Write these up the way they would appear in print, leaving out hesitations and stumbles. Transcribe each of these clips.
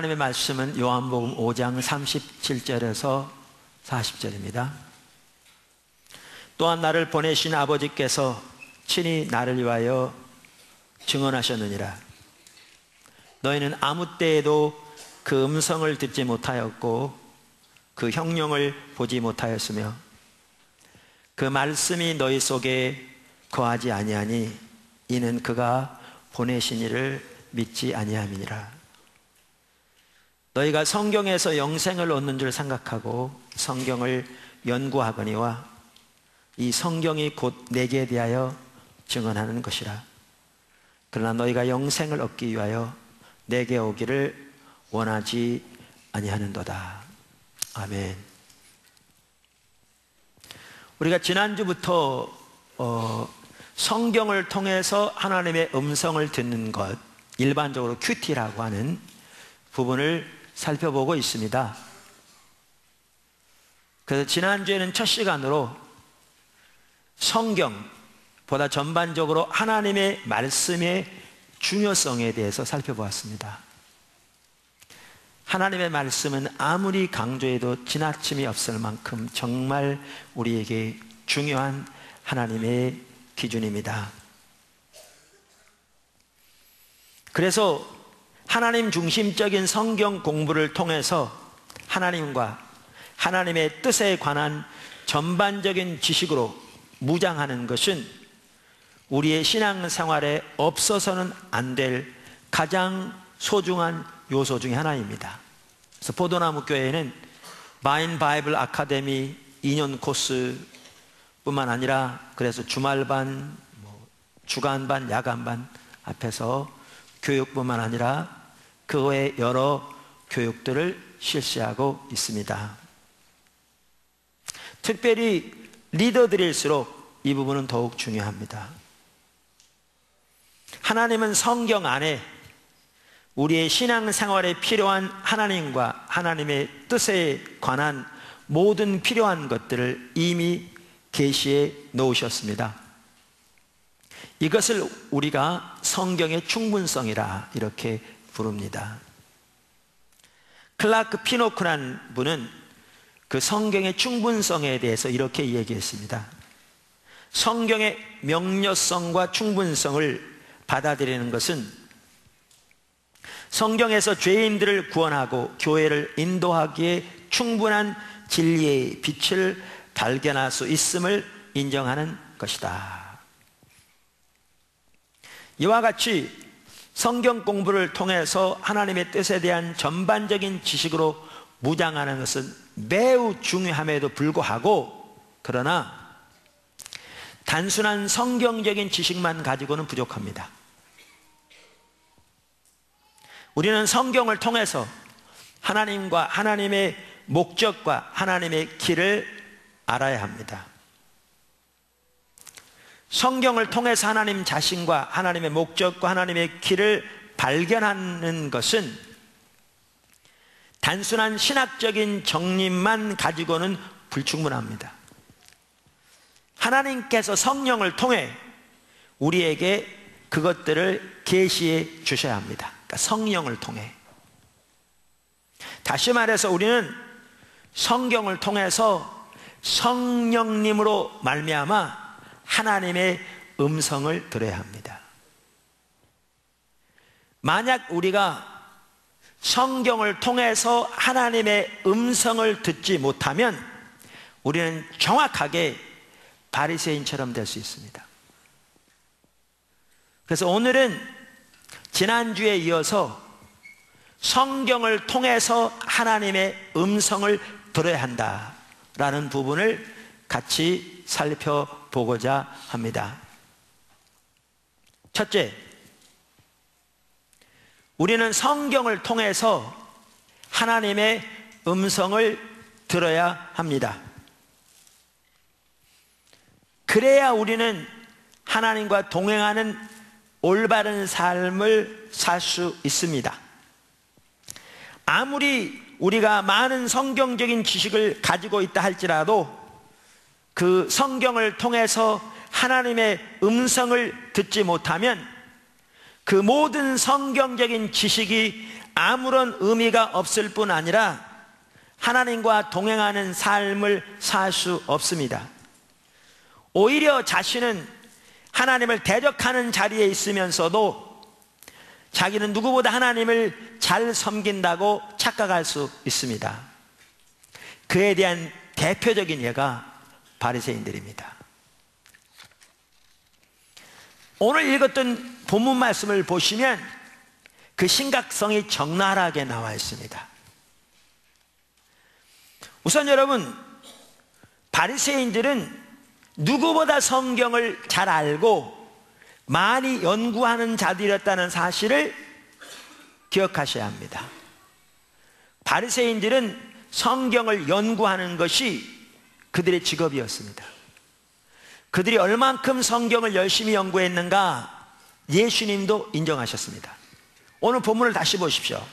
하나님의 말씀은 요한복음 5장 37절에서 40절입니다. 또한 나를 보내신 아버지께서 친히 나를 위하여 증언하셨느니라. 너희는 아무 때에도 그 음성을 듣지 못하였고 그 형령을 보지 못하였으며 그 말씀이 너희 속에 거하지 아니하니 이는 그가 보내신 이를 믿지 아니함이니라. 너희가 성경에서 영생을 얻는 줄 생각하고 성경을 연구하거니와 이 성경이 곧 내게 대하여 증언하는 것이라. 그러나 너희가 영생을 얻기 위하여 내게 오기를 원하지 아니하는도다. 아멘. 우리가 지난주부터 성경을 통해서 하나님의 음성을 듣는 것, 일반적으로 큐티라고 하는 부분을 살펴보고 있습니다. 그래서 지난주에는 첫 시간으로 성경보다 전반적으로 하나님의 말씀의 중요성에 대해서 살펴보았습니다. 하나님의 말씀은 아무리 강조해도 지나침이 없을 만큼 정말 우리에게 중요한 하나님의 기준입니다. 그래서 하나님 중심적인 성경 공부를 통해서 하나님과 하나님의 뜻에 관한 전반적인 지식으로 무장하는 것은 우리의 신앙생활에 없어서는 안 될 가장 소중한 요소 중에 하나입니다. 그래서 포도나무 교회에는 마인 바이블 아카데미 2년 코스 뿐만 아니라 그래서 주말반, 주간반, 야간반 앞에서 교육뿐만 아니라 그 외 여러 교육들을 실시하고 있습니다. 특별히 리더들일수록 이 부분은 더욱 중요합니다. 하나님은 성경 안에 우리의 신앙생활에 필요한 하나님과 하나님의 뜻에 관한 모든 필요한 것들을 이미 계시해 놓으셨습니다. 이것을 우리가 성경의 충분성이라 이렇게 부릅니다. 클라크 피노크라는 분은 그 성경의 충분성에 대해서 이렇게 얘기했습니다. 성경의 명료성과 충분성을 받아들이는 것은 성경에서 죄인들을 구원하고 교회를 인도하기에 충분한 진리의 빛을 발견할 수 있음을 인정하는 것이다. 이와 같이 성경 공부를 통해서 하나님의 뜻에 대한 전반적인 지식으로 무장하는 것은 매우 중요함에도 불구하고, 그러나 단순한 성경적인 지식만 가지고는 부족합니다. 우리는 성경을 통해서 하나님과 하나님의 목적과 하나님의 길을 알아야 합니다. 성경을 통해서 하나님 자신과 하나님의 목적과 하나님의 길을 발견하는 것은 단순한 신학적인 정립만 가지고는 불충분합니다. 하나님께서 성령을 통해 우리에게 그것들을 계시해 주셔야 합니다. 그러니까 성령을 통해. 다시 말해서 우리는 성경을 통해서 성령님으로 말미암아 하나님의 음성을 들어야 합니다. 만약 우리가 성경을 통해서 하나님의 음성을 듣지 못하면 우리는 정확하게 바리새인처럼 될 수 있습니다. 그래서 오늘은 지난주에 이어서 성경을 통해서 하나님의 음성을 들어야 한다라는 부분을 같이 살펴보고자 합니다. 첫째, 우리는 성경을 통해서 하나님의 음성을 들어야 합니다. 그래야 우리는 하나님과 동행하는 올바른 삶을 살 수 있습니다. 아무리 우리가 많은 성경적인 지식을 가지고 있다 할지라도 그 성경을 통해서 하나님의 음성을 듣지 못하면 그 모든 성경적인 지식이 아무런 의미가 없을 뿐 아니라 하나님과 동행하는 삶을 살 수 없습니다. 오히려 자신은 하나님을 대적하는 자리에 있으면서도 자기는 누구보다 하나님을 잘 섬긴다고 착각할 수 있습니다. 그에 대한 대표적인 예가 바리새인들입니다. 오늘 읽었던 본문 말씀을 보시면 그 심각성이 적나라하게 나와 있습니다. 우선 여러분, 바리새인들은 누구보다 성경을 잘 알고 많이 연구하는 자들이었다는 사실을 기억하셔야 합니다. 바리새인들은 성경을 연구하는 것이 그들의 직업이었습니다. 그들이 얼만큼 성경을 열심히 연구했는가 예수님도 인정하셨습니다. 오늘 본문을 다시 보십시오.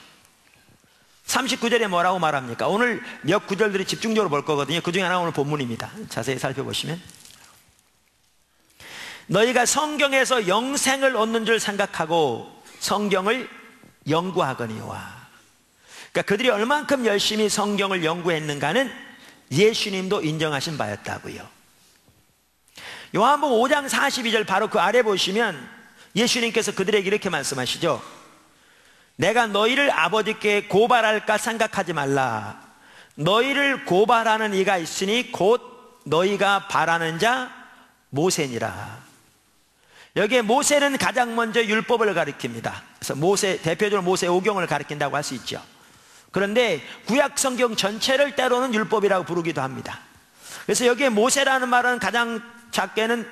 39절에 뭐라고 말합니까? 오늘 몇 구절들이 집중적으로 볼 거거든요. 그 중에 하나가 오늘 본문입니다. 자세히 살펴보시면, 너희가 성경에서 영생을 얻는 줄 생각하고 성경을 연구하거니와. 그러니까 그들이 얼만큼 열심히 성경을 연구했는가는 예수님도 인정하신 바였다고요. 요한복음 5장 42절 바로 그 아래 보시면 예수님께서 그들에게 이렇게 말씀하시죠. 내가 너희를 아버지께 고발할까 생각하지 말라. 너희를 고발하는 이가 있으니 곧 너희가 바라는 자 모세니라. 여기에 모세는 가장 먼저 율법을 가리킵니다. 그래서 모세, 대표적으로 모세 오경을 가리킨다고 할 수 있죠. 그런데 구약 성경 전체를 때로는 율법이라고 부르기도 합니다. 그래서 여기에 모세라는 말은 가장 작게는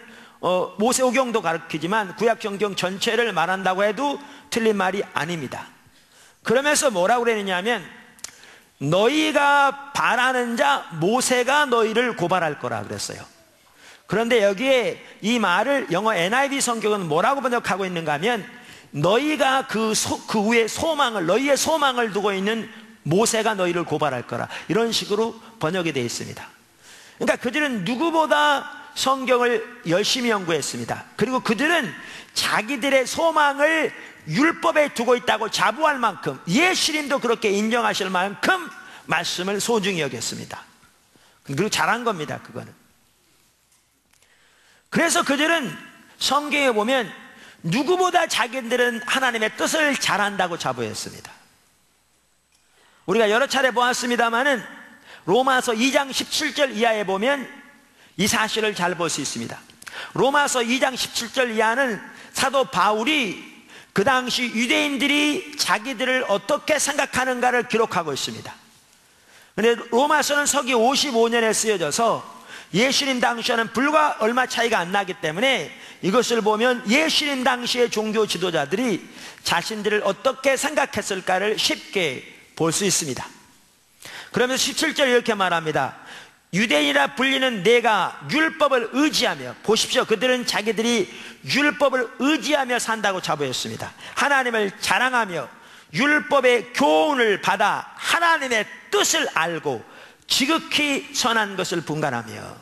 모세 오경도 가리키지만 구약 성경 전체를 말한다고 해도 틀린 말이 아닙니다. 그러면서 뭐라고 그랬느냐면 너희가 바라는 자 모세가 너희를 고발할 거라 그랬어요. 그런데 여기에 이 말을 영어 NIV 성경은 뭐라고 번역하고 있는가 하면 너희가 그 위에 소망을, 너희의 소망을 두고 있는 모세가 너희를 고발할 거라, 이런 식으로 번역이 되어 있습니다. 그러니까 그들은 누구보다 성경을 열심히 연구했습니다. 그리고 그들은 자기들의 소망을 율법에 두고 있다고 자부할 만큼, 예수님도 그렇게 인정하실 만큼 말씀을 소중히 여겼습니다. 그리고 잘한 겁니다. 그거는. 그래서 그들은 성경에 보면 누구보다 자기들은 하나님의 뜻을 잘한다고 자부했습니다. 우리가 여러 차례 보았습니다마는 로마서 2장 17절 이하에 보면 이 사실을 잘 볼 수 있습니다. 로마서 2장 17절 이하는 사도 바울이 그 당시 유대인들이 자기들을 어떻게 생각하는가를 기록하고 있습니다. 그런데 로마서는 서기 55년에 쓰여져서 예수님 당시와는 불과 얼마 차이가 안 나기 때문에 이것을 보면 예수님 당시의 종교 지도자들이 자신들을 어떻게 생각했을까를 쉽게 볼 수 있습니다. 그러면서 17절 이렇게 말합니다. 유대인이라 불리는 내가 율법을 의지하며, 보십시오, 그들은 자기들이 율법을 의지하며 산다고 자부했습니다. 하나님을 자랑하며 율법의 교훈을 받아 하나님의 뜻을 알고 지극히 선한 것을 분간하며.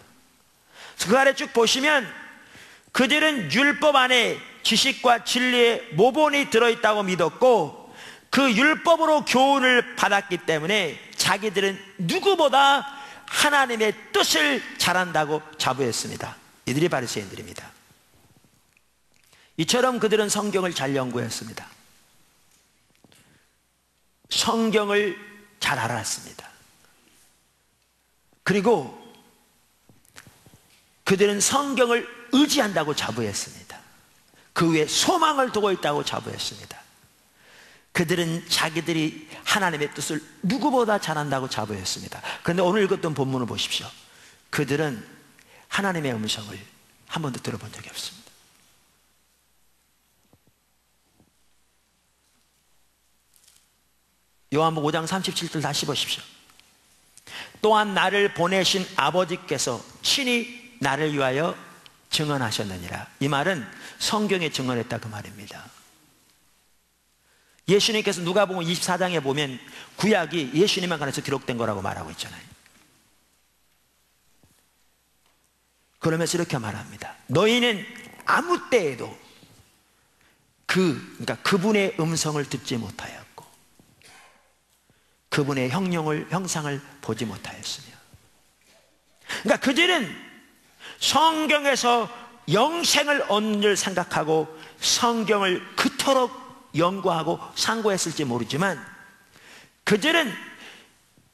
그 아래 쭉 보시면 그들은 율법 안에 지식과 진리의 모본이 들어있다고 믿었고 그 율법으로 교훈을 받았기 때문에 자기들은 누구보다 하나님의 뜻을 잘한다고 자부했습니다. 이들이 바리새인들입니다. 이처럼 그들은 성경을 잘 연구했습니다. 성경을 잘 알았습니다. 그리고 그들은 성경을 의지한다고 자부했습니다. 그 위에 소망을 두고 있다고 자부했습니다. 그들은 자기들이 하나님의 뜻을 누구보다 잘한다고 자부했습니다. 그런데 오늘 읽었던 본문을 보십시오. 그들은 하나님의 음성을 한 번도 들어본 적이 없습니다. 요한복음 5장 37절 다시 보십시오. 또한 나를 보내신 아버지께서 친히 나를 위하여 증언하셨느니라. 이 말은 성경에 증언했다 그 말입니다. 예수님께서 누가복음 24장에 보면 구약이 예수님만 관해서 기록된 거라고 말하고 있잖아요. 그러면서 이렇게 말합니다. 너희는 아무 때에도 그러니까 그분의 음성을 듣지 못하였고 그분의 형상을 보지 못하였으며. 그러니까 그들은 성경에서 영생을 얻는 줄 생각하고 성경을 그토록 연구하고 상고했을지 모르지만, 그들은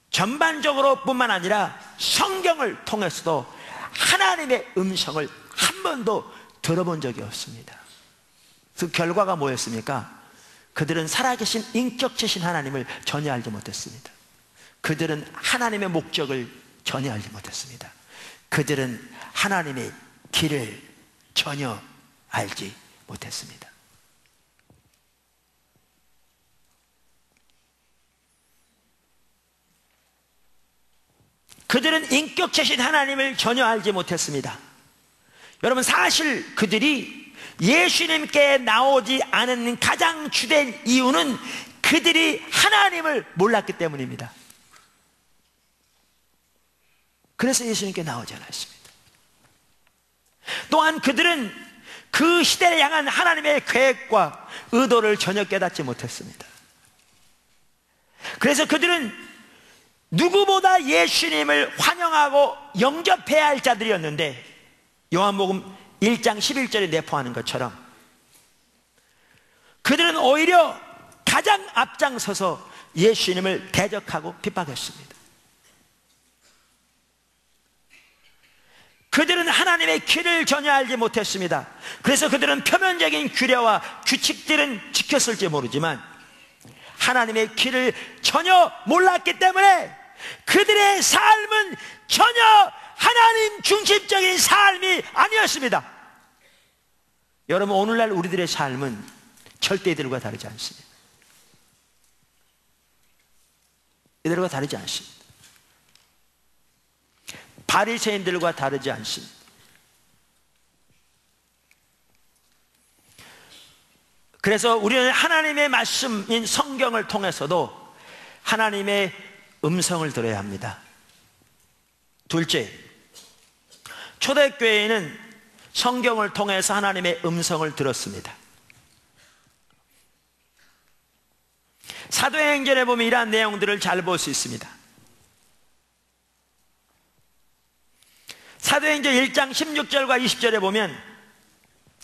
전반적으로 뿐만 아니라 성경을 통해서도 하나님의 음성을 한 번도 들어본 적이 없습니다. 그 결과가 뭐였습니까? 그들은 살아계신 인격체신 하나님을 전혀 알지 못했습니다. 그들은 하나님의 목적을 전혀 알지 못했습니다. 그들은 하나님의 길을 전혀 알지 못했습니다. 그들은 인격체신 하나님을 전혀 알지 못했습니다. 여러분, 사실 그들이 예수님께 나오지 않은 가장 주된 이유는 그들이 하나님을 몰랐기 때문입니다. 그래서 예수님께 나오지 않았습니다. 또한 그들은 그 시대를 향한 하나님의 계획과 의도를 전혀 깨닫지 못했습니다. 그래서 그들은 누구보다 예수님을 환영하고 영접해야 할 자들이었는데, 요한복음 1장 11절에 내포하는 것처럼 그들은 오히려 가장 앞장서서 예수님을 대적하고 핍박했습니다. 그들은 하나님의 길을 전혀 알지 못했습니다. 그래서 그들은 표면적인 규례와 규칙들은 지켰을지 모르지만 하나님의 길을 전혀 몰랐기 때문에 그들의 삶은 전혀 하나님 중심적인 삶이 아니었습니다. 여러분, 오늘날 우리들의 삶은 절대 이들과 다르지 않습니다. 이들과 다르지 않습니다. 바리새인들과 다르지 않습니다. 그래서 우리는 하나님의 말씀인 성경을 통해서도 하나님의 음성을 들어야 합니다. 둘째, 초대교회는 성경을 통해서 하나님의 음성을 들었습니다. 사도행전에 보면 이러한 내용들을 잘 볼 수 있습니다. 사도행전 1장 16절과 20절에 보면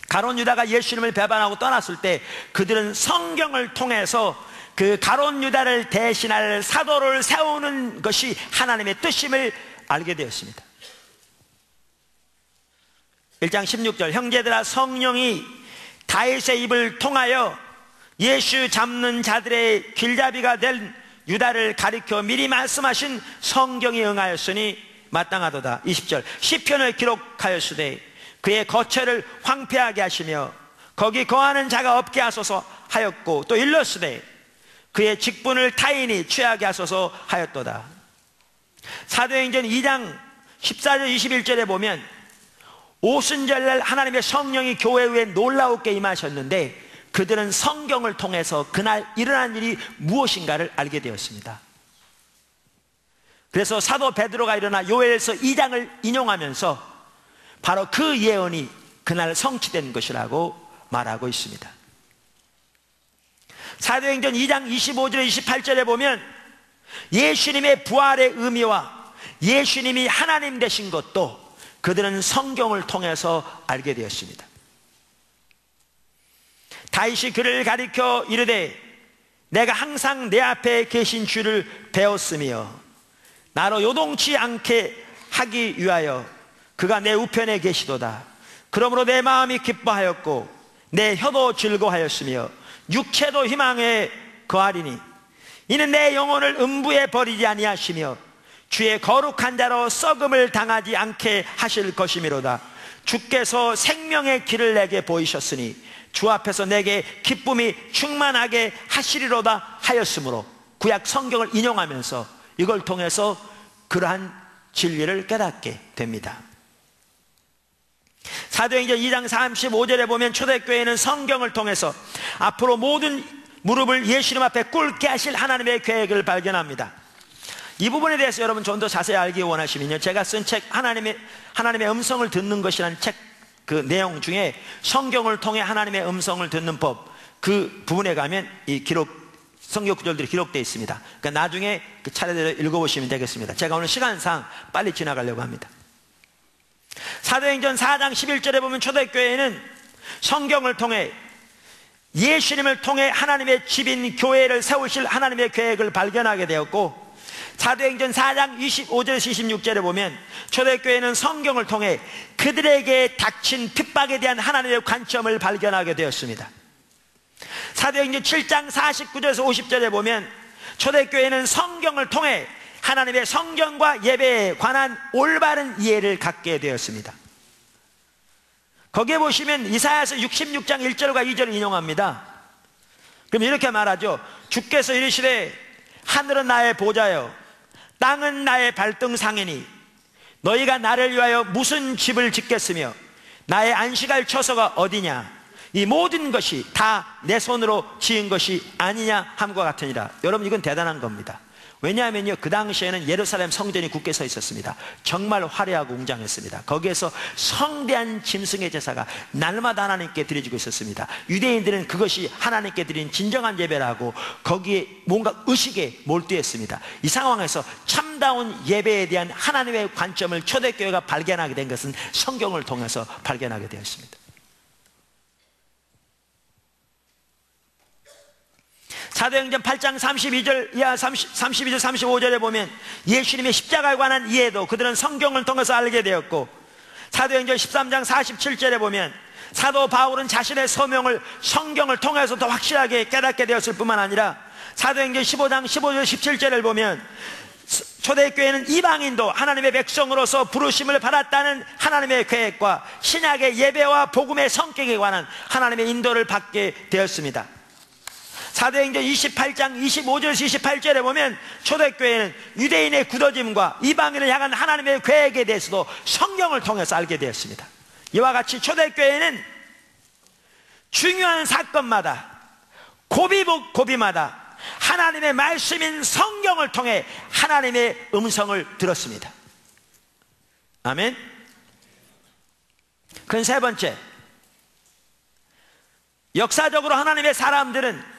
가룟 유다가 예수님을 배반하고 떠났을 때 그들은 성경을 통해서 그 가룟 유다를 대신할 사도를 세우는 것이 하나님의 뜻임을 알게 되었습니다. 1장 16절, 형제들아, 성령이 다윗의 입을 통하여 예수 잡는 자들의 길잡이가 된 유다를 가리켜 미리 말씀하신 성경이 응하였으니 마땅하도다. 20절, 시편을 기록하였으되 그의 거처를 황폐하게 하시며 거기 거하는 자가 없게 하소서 하였고, 또 일렀으되 그의 직분을 타인이 취하게 하소서 하였도다. 사도행전 2장 14절 21절에 보면 오순절날 하나님의 성령이 교회 위에 놀라우게 임하셨는데 그들은 성경을 통해서 그날 일어난 일이 무엇인가를 알게 되었습니다. 그래서 사도 베드로가 일어나 요엘서 2장을 인용하면서 바로 그 예언이 그날 성취된 것이라고 말하고 있습니다. 사도행전 2장 25절 28절에 보면 예수님의 부활의 의미와 예수님이 하나님 되신 것도 그들은 성경을 통해서 알게 되었습니다. 다윗이 그를 가리켜 이르되 내가 항상 내 앞에 계신 주를 배웠으며 나로 요동치 않게 하기 위하여 그가 내 우편에 계시도다. 그러므로 내 마음이 기뻐하였고 내 혀도 즐거워하였으며 육체도 희망에 거하리니 이는 내 영혼을 음부에 버리지 아니하시며 주의 거룩한 자로 썩음을 당하지 않게 하실 것이미로다. 주께서 생명의 길을 내게 보이셨으니 주 앞에서 내게 기쁨이 충만하게 하시리로다 하였으므로 구약 성경을 인용하면서 이걸 통해서 그러한 진리를 깨닫게 됩니다. 사도행전 2장 35절에 보면 초대교회는 성경을 통해서 앞으로 모든 무릎을 예수님 앞에 꿇게 하실 하나님의 계획을 발견합니다. 이 부분에 대해서 여러분 좀 더 자세히 알기 원하시면요, 제가 쓴 책 하나님의 음성을 듣는 것이라는 책 그 내용 중에 성경을 통해 하나님의 음성을 듣는 법, 그 부분에 가면 이 기록 성경 구절들이 기록되어 있습니다. 그러니까 나중에 그 차례대로 읽어보시면 되겠습니다. 제가 오늘 시간상 빨리 지나가려고 합니다. 사도행전 4장 11절에 보면 초대교회는 성경을 통해 예수님을 통해 하나님의 집인 교회를 세우실 하나님의 계획을 발견하게 되었고, 사도행전 4장 25절에서 26절에 보면 초대교회는 성경을 통해 그들에게 닥친 핍박에 대한 하나님의 관점을 발견하게 되었습니다. 사도행전 7장 49절에서 50절에 보면 초대교회는 성경을 통해 하나님의 성경과 예배에 관한 올바른 이해를 갖게 되었습니다. 거기에 보시면 이사야서 66장 1절과 2절을 인용합니다. 그럼 이렇게 말하죠. 주께서 이르시되 하늘은 나의 보좌요 땅은 나의 발등상이니 너희가 나를 위하여 무슨 집을 짓겠으며 나의 안식할 처소가 어디냐. 이 모든 것이 다 내 손으로 지은 것이 아니냐 함과 같으니라. 여러분, 이건 대단한 겁니다. 왜냐하면요, 그 당시에는 예루살렘 성전이 굳게 서 있었습니다. 정말 화려하고 웅장했습니다. 거기에서 성대한 짐승의 제사가 날마다 하나님께 드려지고 있었습니다. 유대인들은 그것이 하나님께 드린 진정한 예배라고 거기에 뭔가 의식에 몰두했습니다. 이 상황에서 참다운 예배에 대한 하나님의 관점을 초대교회가 발견하게 된 것은 성경을 통해서 발견하게 되었습니다. 사도행전 8장 32절 이하 32절 35절에 보면 예수님의 십자가에 관한 이해도 그들은 성경을 통해서 알게 되었고, 사도행전 13장 47절에 보면 사도 바울은 자신의 소명을 성경을 통해서 더 확실하게 깨닫게 되었을 뿐만 아니라 사도행전 15장 15절 17절을 보면 초대교회는 이방인도 하나님의 백성으로서 부르심을 받았다는 하나님의 계획과 신약의 예배와 복음의 성격에 관한 하나님의 인도를 받게 되었습니다. 사도행전 28장 25절에서 28절에 보면 초대교회는 유대인의 굳어짐과 이방인을 향한 하나님의 계획에 대해서도 성경을 통해서 알게 되었습니다. 이와 같이 초대교회는 중요한 사건마다 고비마다 하나님의 말씀인 성경을 통해 하나님의 음성을 들었습니다. 아멘. 그건 세 번째, 역사적으로 하나님의 사람들은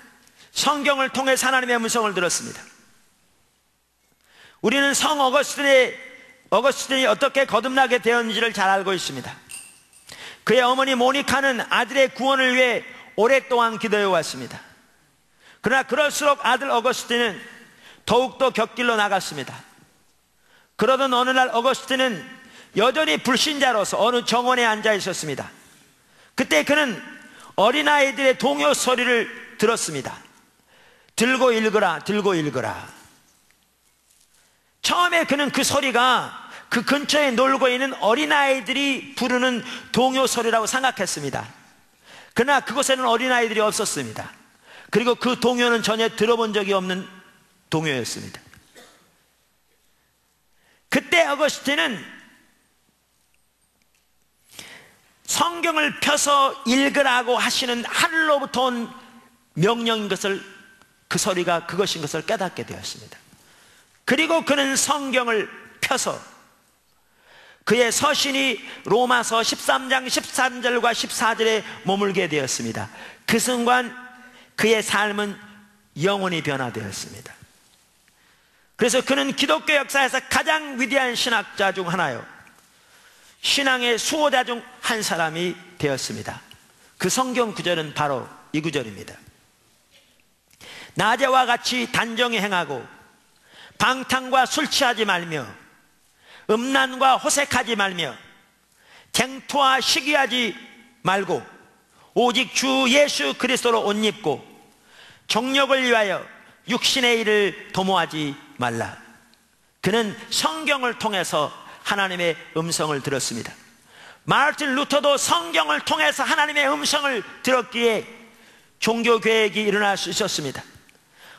성경을 통해 하나님의 음성을 들었습니다. 우리는 성 어거스틴이 어떻게 거듭나게 되었는지를 잘 알고 있습니다. 그의 어머니 모니카는 아들의 구원을 위해 오랫동안 기도해 왔습니다. 그러나 그럴수록 아들 어거스틴은 더욱더 곁길로 나갔습니다. 그러던 어느 날 어거스틴은 여전히 불신자로서 어느 정원에 앉아 있었습니다. 그때 그는 어린아이들의 동요 소리를 들었습니다. 들고 읽으라, 들고 읽으라. 처음에 그는 그 소리가 그 근처에 놀고 있는 어린아이들이 부르는 동요 소리라고 생각했습니다. 그러나 그곳에는 어린아이들이 없었습니다. 그리고 그 동요는 전혀 들어본 적이 없는 동요였습니다. 그때 어거스틴은 성경을 펴서 읽으라고 하시는 하늘로부터 온 명령인 것을, 그 소리가 그것인 것을 깨닫게 되었습니다. 그리고 그는 성경을 펴서 그의 서신이 로마서 13장 13절과 14절에 머물게 되었습니다. 그 순간 그의 삶은 영원히 변화되었습니다. 그래서 그는 기독교 역사에서 가장 위대한 신학자 중 하나요, 신앙의 수호자 중 한 사람이 되었습니다. 그 성경 구절은 바로 이 구절입니다. 낮에와 같이 단정히 행하고 방탕과 술 취하지 말며 음란과 호색하지 말며 쟁투와 시기하지 말고 오직 주 예수 그리스도로 옷 입고 정욕을 위하여 육신의 일을 도모하지 말라. 그는 성경을 통해서 하나님의 음성을 들었습니다. 마르틴 루터도 성경을 통해서 하나님의 음성을 들었기에 종교개혁이 일어날 수 있었습니다.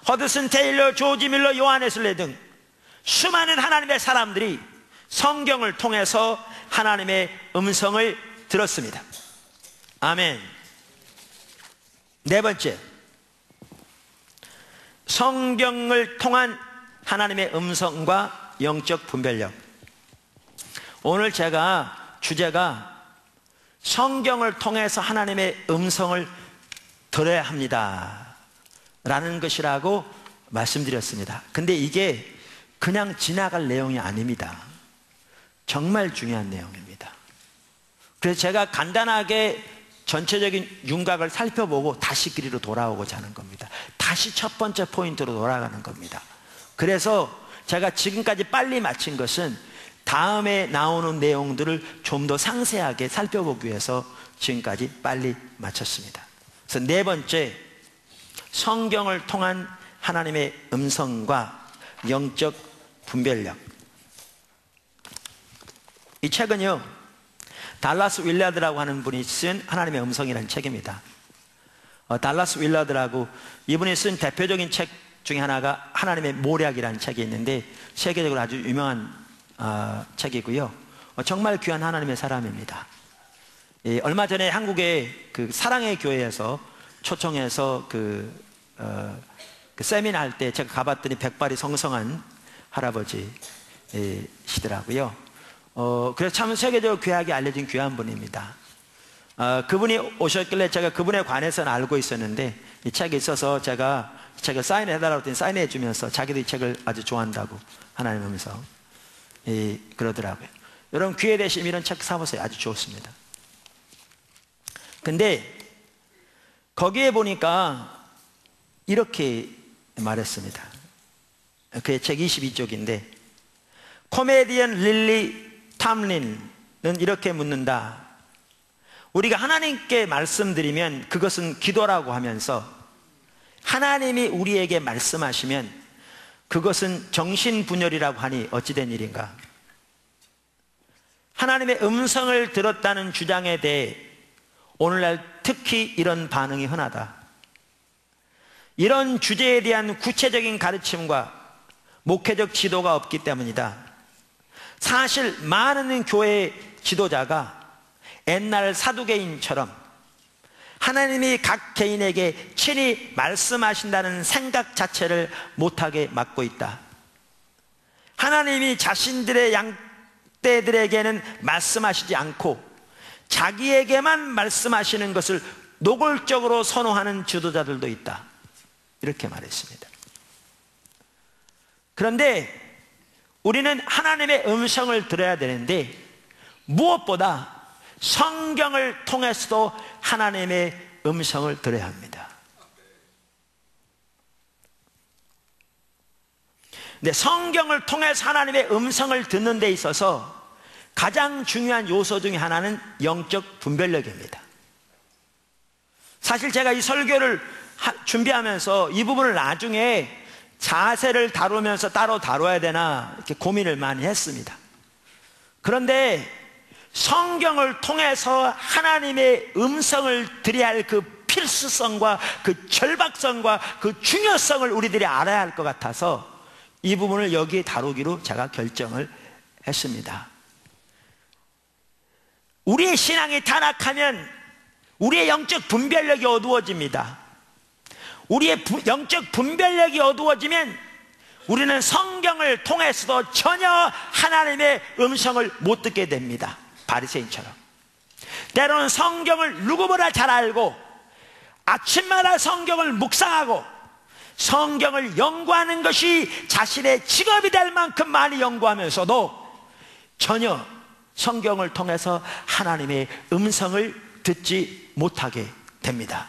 허드슨 테일러, 조지 밀러, 요한 웨슬리 등 수많은 하나님의 사람들이 성경을 통해서 하나님의 음성을 들었습니다. 아멘. 네 번째, 성경을 통한 하나님의 음성과 영적 분별력. 오늘 제가 주제가 성경을 통해서 하나님의 음성을 들어야 합니다 라는 것이라고 말씀드렸습니다. 근데 이게 그냥 지나갈 내용이 아닙니다. 정말 중요한 내용입니다. 그래서 제가 간단하게 전체적인 윤곽을 살펴보고 다시 길이로 돌아오고자 하는 겁니다. 다시 첫 번째 포인트로 돌아가는 겁니다. 그래서 제가 지금까지 빨리 마친 것은 다음에 나오는 내용들을 좀 더 상세하게 살펴보기 위해서 지금까지 빨리 마쳤습니다. 그래서 네 번째, 성경을 통한 하나님의 음성과 영적 분별력. 이 책은요, 달라스 윌라드라고 하는 분이 쓴 하나님의 음성이라는 책입니다. 달라스 윌라드라고, 이분이 쓴 대표적인 책 중에 하나가 하나님의 모략이라는 책이 있는데 세계적으로 아주 유명한 책이고요. 정말 귀한 하나님의 사람입니다. 얼마 전에 한국의 그 사랑의 교회에서 초청해서 그 세미나 할 때 제가 가봤더니 백발이 성성한 할아버지시더라고요. 그래서 참 세계적으로 귀하게 알려진 귀한 분입니다. 그분이 오셨길래 제가 그분에 관해서는 알고 있었는데 이 책이 있어서 제가 이 책을 사인해 달라고 했더니 사인해 주면서 자기도 이 책을 아주 좋아한다고 하나님 하면서 그러더라고요. 여러분, 기회 되시면 이런 책 사보세요. 아주 좋습니다. 근데 거기에 보니까 이렇게 말했습니다. 그의 책 22쪽인데, 코미디언 릴리 탐린은 이렇게 묻는다. 우리가 하나님께 말씀드리면 그것은 기도라고 하면서 하나님이 우리에게 말씀하시면 그것은 정신분열이라고 하니 어찌된 일인가? 하나님의 음성을 들었다는 주장에 대해 오늘날 특히 이런 반응이 흔하다. 이런 주제에 대한 구체적인 가르침과 목회적 지도가 없기 때문이다. 사실 많은 교회 지도자가 옛날 사두개인처럼 하나님이 각 개인에게 친히 말씀하신다는 생각 자체를 못하게 막고 있다. 하나님이 자신들의 양떼들에게는 말씀하시지 않고 자기에게만 말씀하시는 것을 노골적으로 선호하는 지도자들도 있다. 이렇게 말했습니다. 그런데 우리는 하나님의 음성을 들어야 되는데 무엇보다 성경을 통해서도 하나님의 음성을 들어야 합니다. 근데 성경을 통해서 하나님의 음성을 듣는 데 있어서 가장 중요한 요소 중에 하나는 영적 분별력입니다. 사실 제가 이 설교를 준비하면서 이 부분을 나중에 자세를 다루면서 따로 다뤄야 되나 이렇게 고민을 많이 했습니다. 그런데 성경을 통해서 하나님의 음성을 들어야 할 그 필수성과 그 절박성과 그 중요성을 우리들이 알아야 할 것 같아서 이 부분을 여기에 다루기로 제가 결정을 했습니다. 우리의 신앙이 타락하면 우리의 영적 분별력이 어두워집니다. 우리의 영적 분별력이 어두워지면 우리는 성경을 통해서도 전혀 하나님의 음성을 못 듣게 됩니다. 바리새인처럼. 때로는 성경을 누구보다 잘 알고 아침마다 성경을 묵상하고 성경을 연구하는 것이 자신의 직업이 될 만큼 많이 연구하면서도 전혀 성경을 통해서 하나님의 음성을 듣지 못하게 됩니다.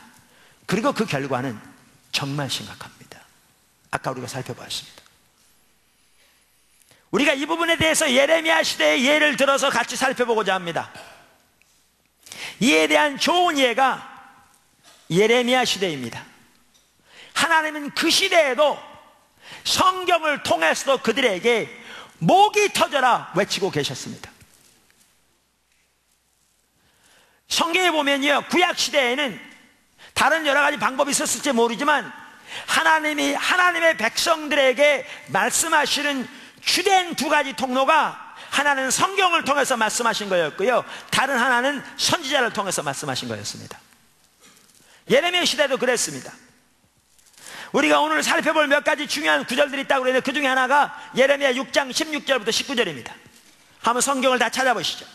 그리고 그 결과는 정말 심각합니다. 아까 우리가 살펴봤습니다. 우리가 이 부분에 대해서 예레미야 시대의 예를 들어서 같이 살펴보고자 합니다. 이에 대한 좋은 예가 예레미야 시대입니다. 하나님은 그 시대에도 성경을 통해서도 그들에게 목이 터져라 외치고 계셨습니다. 성경에 보면요, 구약 시대에는 다른 여러 가지 방법이 있었을지 모르지만 하나님이 하나님의 백성들에게 말씀하시는 주된 두 가지 통로가 하나는 성경을 통해서 말씀하신 거였고요, 다른 하나는 선지자를 통해서 말씀하신 거였습니다. 예레미야 시대도 그랬습니다. 우리가 오늘 살펴볼 몇 가지 중요한 구절들이 있다고 그러는데 그 중에 하나가 예레미야 6장 16절부터 19절입니다. 한번 성경을 다 찾아보시죠.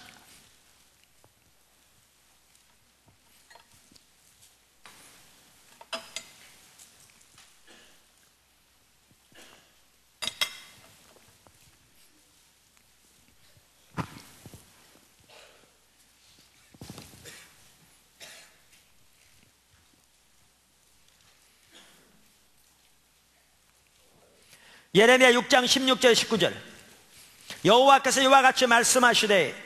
예레미야 6장 16절 19절, 여호와께서 이와 같이 말씀하시되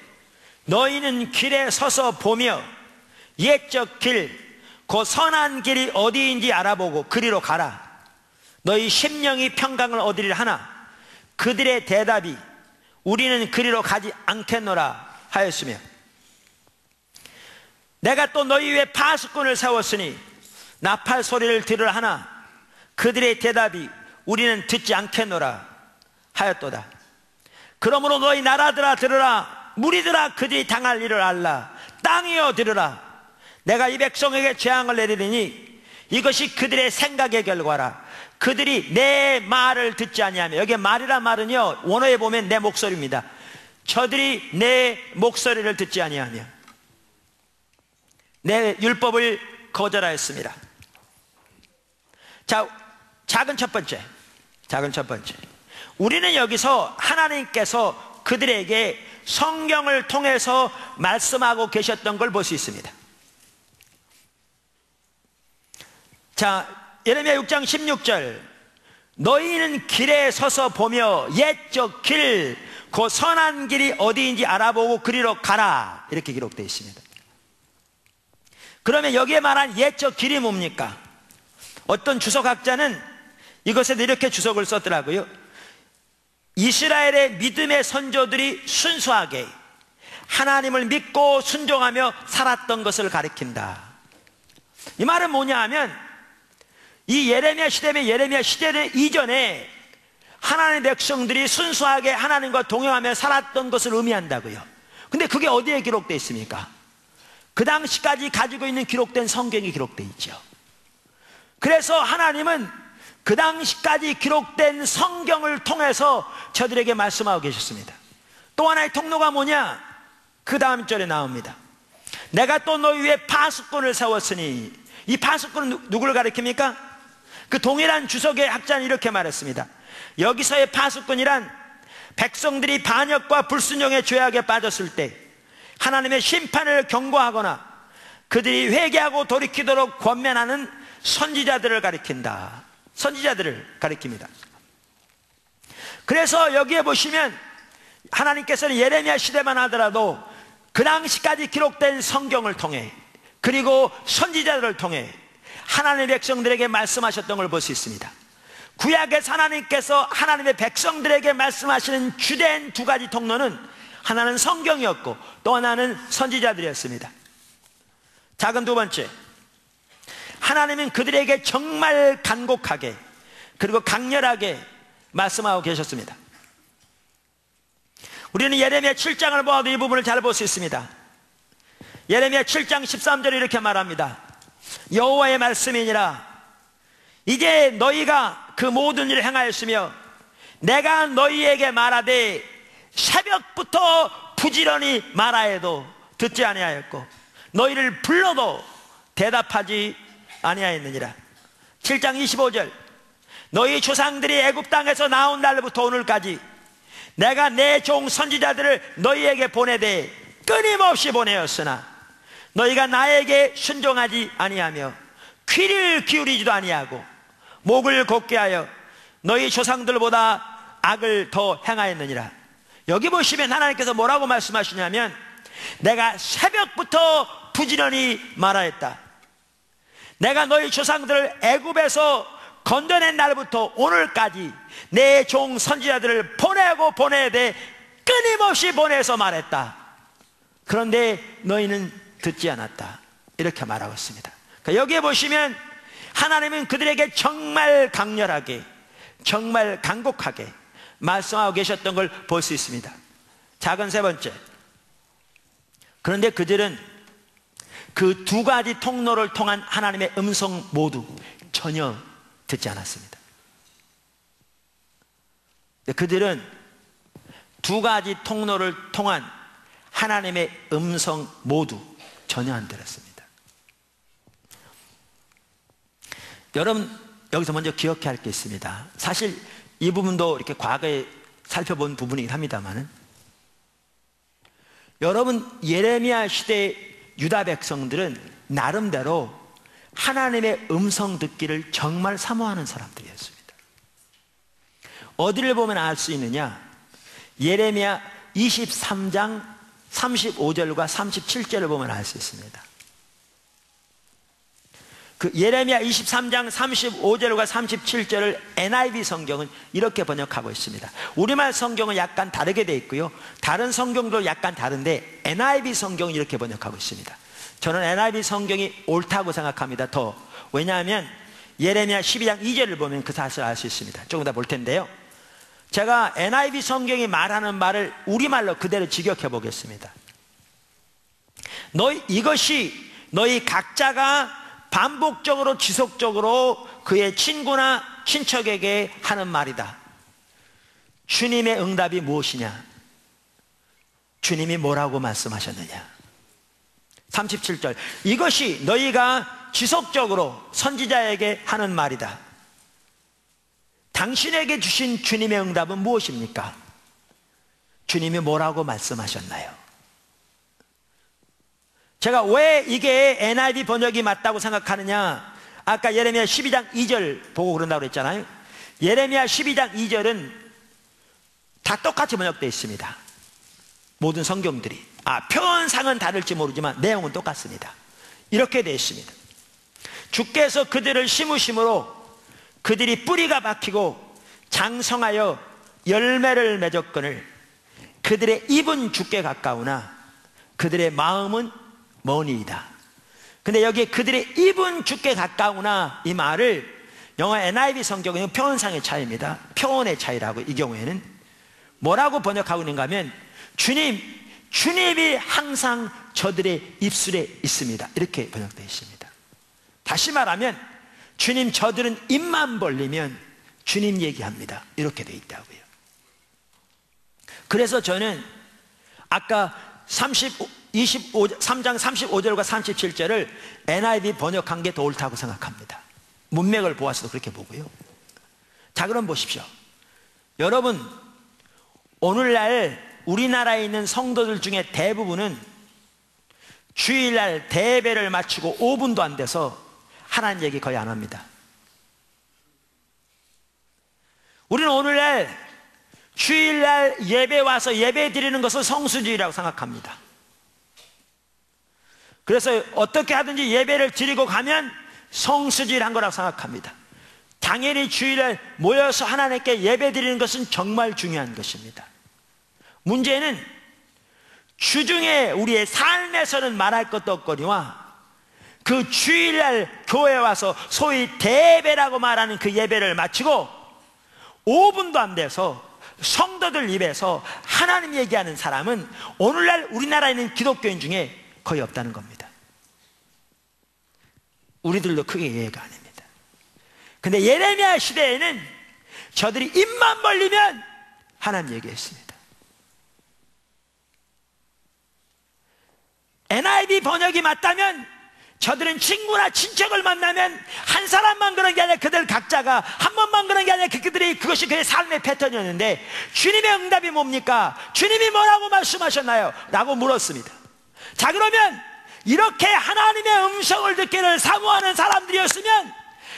너희는 길에 서서 보며 옛적 길, 그 선한 길이 어디인지 알아보고 그리로 가라. 너희 심령이 평강을 얻으리라 하나 그들의 대답이 우리는 그리로 가지 않겠노라 하였으며, 내가 또 너희 위에 파수꾼을 세웠으니 나팔 소리를 들으라 하나 그들의 대답이 우리는 듣지 않겠노라 하였도다. 그러므로 너희 나라들아 들으라, 무리들아 그들이 당할 일을 알라. 땅이여 들으라, 내가 이 백성에게 재앙을 내리리니 이것이 그들의 생각의 결과라. 그들이 내 말을 듣지 아니하며, 여기 말이란 말은요 원어에 보면 내 목소리입니다. 저들이 내 목소리를 듣지 아니하며 내 율법을 거절하였습니다. 자, 작은 첫 번째, 우리는 여기서 하나님께서 그들에게 성경을 통해서 말씀하고 계셨던 걸 볼 수 있습니다. 자, 예레미야 6장 16절, 너희는 길에 서서 보며 옛적 길, 그 선한 길이 어디인지 알아보고 그리로 가라, 이렇게 기록되어 있습니다. 그러면 여기에 말한 옛적 길이 뭡니까? 어떤 주석학자는 이것에 이렇게 주석을 썼더라고요. 이스라엘의 믿음의 선조들이 순수하게 하나님을 믿고 순종하며 살았던 것을 가리킨다. 이 말은 뭐냐 하면, 이 예레미야 시대면 예레미야 시대 이전에 하나님의 백성들이 순수하게 하나님과 동행하며 살았던 것을 의미한다고요. 근데 그게 어디에 기록되어 있습니까? 그 당시까지 가지고 있는 기록된 성경이 기록되어 있죠. 그래서 하나님은 그 당시까지 기록된 성경을 통해서 저들에게 말씀하고 계셨습니다. 또 하나의 통로가 뭐냐? 그 다음 절에 나옵니다. 내가 또 너희 위에 파수꾼을 세웠으니, 이 파수꾼은 누구를 가리킵니까? 그 동일한 주석의 학자는 이렇게 말했습니다. 여기서의 파수꾼이란 백성들이 반역과 불순종의 죄악에 빠졌을 때 하나님의 심판을 경고하거나 그들이 회개하고 돌이키도록 권면하는 선지자들을 가리킨다. 선지자들을 가리킵니다. 그래서 여기에 보시면 하나님께서는 예레미야 시대만 하더라도 그 당시까지 기록된 성경을 통해, 그리고 선지자들을 통해 하나님의 백성들에게 말씀하셨던 걸 볼 수 있습니다. 구약에서 하나님께서 하나님의 백성들에게 말씀하시는 주된 두 가지 통로는 하나는 성경이었고 또 하나는 선지자들이었습니다. 작은 두 번째, 하나님은 그들에게 정말 간곡하게 그리고 강렬하게 말씀하고 계셨습니다. 우리는 예레미야 7장을 보아도 이 부분을 잘 볼 수 있습니다. 예레미야 7장 13절에 이렇게 말합니다. 여호와의 말씀이니라, 이제 너희가 그 모든 일을 행하였으며 내가 너희에게 말하되 새벽부터 부지런히 말하여도 듣지 아니하였고 너희를 불러도 대답하지 아니하였느니라. 7장 25절, 너희 조상들이 애굽 땅에서 나온 날부터 오늘까지 내가 내 종 선지자들을 너희에게 보내되 끊임없이 보내었으나 너희가 나에게 순종하지 아니하며 귀를 기울이지도 아니하고 목을 곧게 하여 너희 조상들보다 악을 더 행하였느니라. 여기 보시면 하나님께서 뭐라고 말씀하시냐면, 내가 새벽부터 부지런히 말하였다. 내가 너희 조상들을 애굽에서 건져낸 날부터 오늘까지 내 종 선지자들을 보내고 보내되 끊임없이 보내서 말했다. 그런데 너희는 듣지 않았다. 이렇게 말하고 있습니다. 그러니까 여기에 보시면 하나님은 그들에게 정말 강렬하게, 정말 간곡하게 말씀하고 계셨던 걸 볼 수 있습니다. 작은 세 번째, 그런데 그들은 그 두 가지 통로를 통한 하나님의 음성 모두 전혀 듣지 않았습니다. 그들은 두 가지 통로를 통한 하나님의 음성 모두 전혀 안 들었습니다. 여러분, 여기서 먼저 기억해야 할 게 있습니다. 사실 이 부분도 이렇게 과거에 살펴본 부분이긴 합니다만, 여러분, 예레미야 시대 유다 백성들은 나름대로 하나님의 음성 듣기를 정말 사모하는 사람들이었습니다. 어디를 보면 알 수 있느냐? 예레미야 23장 35절과 37절을 보면 알 수 있습니다. 그 예레미야 23장 35절과 37절을 NIV 성경은 이렇게 번역하고 있습니다. 우리말 성경은 약간 다르게 되어 있고요, 다른 성경도 약간 다른데 NIV 성경은 이렇게 번역하고 있습니다. 저는 NIV 성경이 옳다고 생각합니다. 왜냐하면 예레미야 12장 2절을 보면 그 사실을 알 수 있습니다. 조금 더 볼 텐데요, 제가 NIV 성경이 말하는 말을 우리말로 그대로 직역해 보겠습니다. 이것이 너희 각자가 반복적으로 지속적으로 그의 친구나 친척에게 하는 말이다. 주님의 응답이 무엇이냐? 주님이 뭐라고 말씀하셨느냐? 37절, 이것이 너희가 지속적으로 선지자에게 하는 말이다. 당신에게 주신 주님의 응답은 무엇입니까? 주님이 뭐라고 말씀하셨나요? 제가 왜 이게 NIV 번역이 맞다고 생각하느냐? 아까 예레미야 12장 2절 보고 그런다고 그랬잖아요. 예레미야 12장 2절은 다 똑같이 번역되어 있습니다. 모든 성경들이. 표현상은 다를지 모르지만 내용은 똑같습니다. 이렇게 되어 있습니다. 주께서 그들을 심으심으로 그들이 뿌리가 박히고 장성하여 열매를 맺었거늘 그들의 입은 주께 가까우나 그들의 마음은 머니이다. 근데 여기에 그들의 입은 주께 가까우나, 이 말을 영어 NIV 성경은 표현상의 차이입니다. 표현의 차이라고. 이 경우에는 뭐라고 번역하고 있는가 하면 주님이 항상 저들의 입술에 있습니다. 이렇게 번역되어 있습니다. 다시 말하면 주님, 저들은 입만 벌리면 주님 얘기합니다. 이렇게 되어 있다고요. 그래서 저는 아까 3장 35절과 37절을 NIV 번역한 게 더 옳다고 생각합니다. 문맥을 보아서도 그렇게 보고요. 자, 그럼 보십시오. 여러분, 오늘날 우리나라에 있는 성도들 중에 대부분은 주일날 대배를 마치고 5분도 안 돼서 하나님 얘기 거의 안 합니다. 우리는 오늘날 주일날 예배 와서 예배 드리는 것을 성수주의라고 생각합니다. 그래서 어떻게 하든지 예배를 드리고 가면 성수주의를 한 거라고 생각합니다. 당연히 주일날 모여서 하나님께 예배 드리는 것은 정말 중요한 것입니다. 문제는 주중에 우리의 삶에서는 말할 것도 없거니와 그 주일날 교회에 와서 소위 대배라고 말하는 그 예배를 마치고 5분도 안 돼서 성도들 입에서 하나님 얘기하는 사람은 오늘날 우리나라에 있는 기독교인 중에 거의 없다는 겁니다. 우리들도 크게 이해가 안 됩니다. 근데 예레미야 시대에는 저들이 입만 벌리면 하나님 얘기했습니다. NIV 번역이 맞다면 저들은 친구나 친척을 만나면 한 사람만 그런 게 아니라 그들 각자가 한 번만 그런 게 아니라 그것이 그의 삶의 패턴이었는데, 주님의 응답이 뭡니까? 주님이 뭐라고 말씀하셨나요? 라고 물었습니다. 자, 그러면 이렇게 하나님의 음성을 듣기를 사모하는 사람들이었으면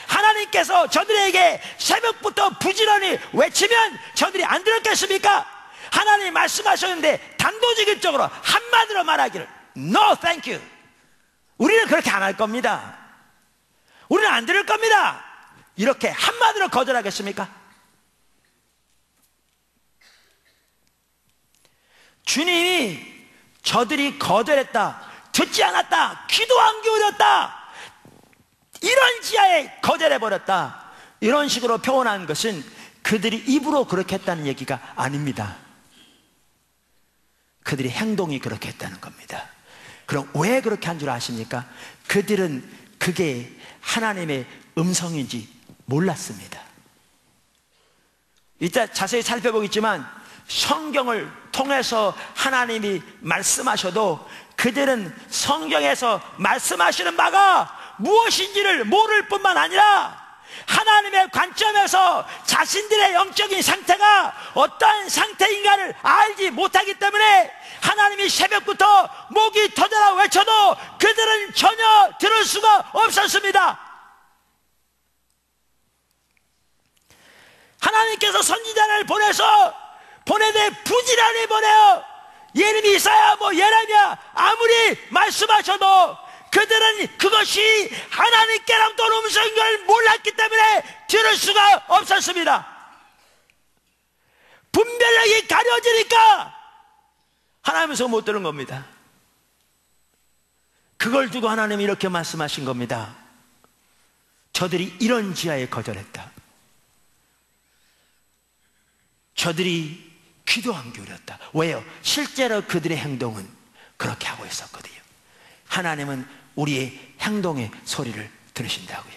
하나님께서 저들에게 새벽부터 부지런히 외치면 저들이 안 들었겠습니까? 하나님이 말씀하셨는데 단도직입적으로 한마디로 말하기를 No, thank you. 우리는 그렇게 안 할 겁니다. 우리는 안 들을 겁니다. 이렇게 한마디로 거절하겠습니까? 주님이 저들이 거절했다, 듣지 않았다, 기도 안 기울였다, 이런 지하에 거절해버렸다, 이런 식으로 표현한 것은 그들이 입으로 그렇게 했다는 얘기가 아닙니다. 그들이 행동이 그렇게 했다는 겁니다. 그럼 왜 그렇게 한 줄 아십니까? 그들은 그게 하나님의 음성인지 몰랐습니다. 이따 자세히 살펴보겠지만 성경을 통해서 하나님이 말씀하셔도 그들은 성경에서 말씀하시는 바가 무엇인지를 모를 뿐만 아니라 하나님의 관점에서 자신들의 영적인 상태가 어떠한 상태인가를 알지 못하기 때문에 하나님이 새벽부터 목이 터져라 외쳐도 그들은 전혀 들을 수가 없었습니다. 하나님께서 선지자를 보내되 부지런히 보내요. 예레미, 이사야, 예레미야 아무리 말씀하셔도 그들은 그것이 하나님께로부터 온 음성인 걸 몰랐기 때문에 들을 수가 없었습니다. 분별력이 가려지니까 하나님의 음성 못 들은 겁니다. 그걸 두고 하나님이 이렇게 말씀하신 겁니다. 저들이 이런 지하에 거절했다. 저들이 귀도 안 기울였다. 왜요? 실제로 그들의 행동은 그렇게 하고 있었거든요. 하나님은 우리의 행동의 소리를 들으신다고요.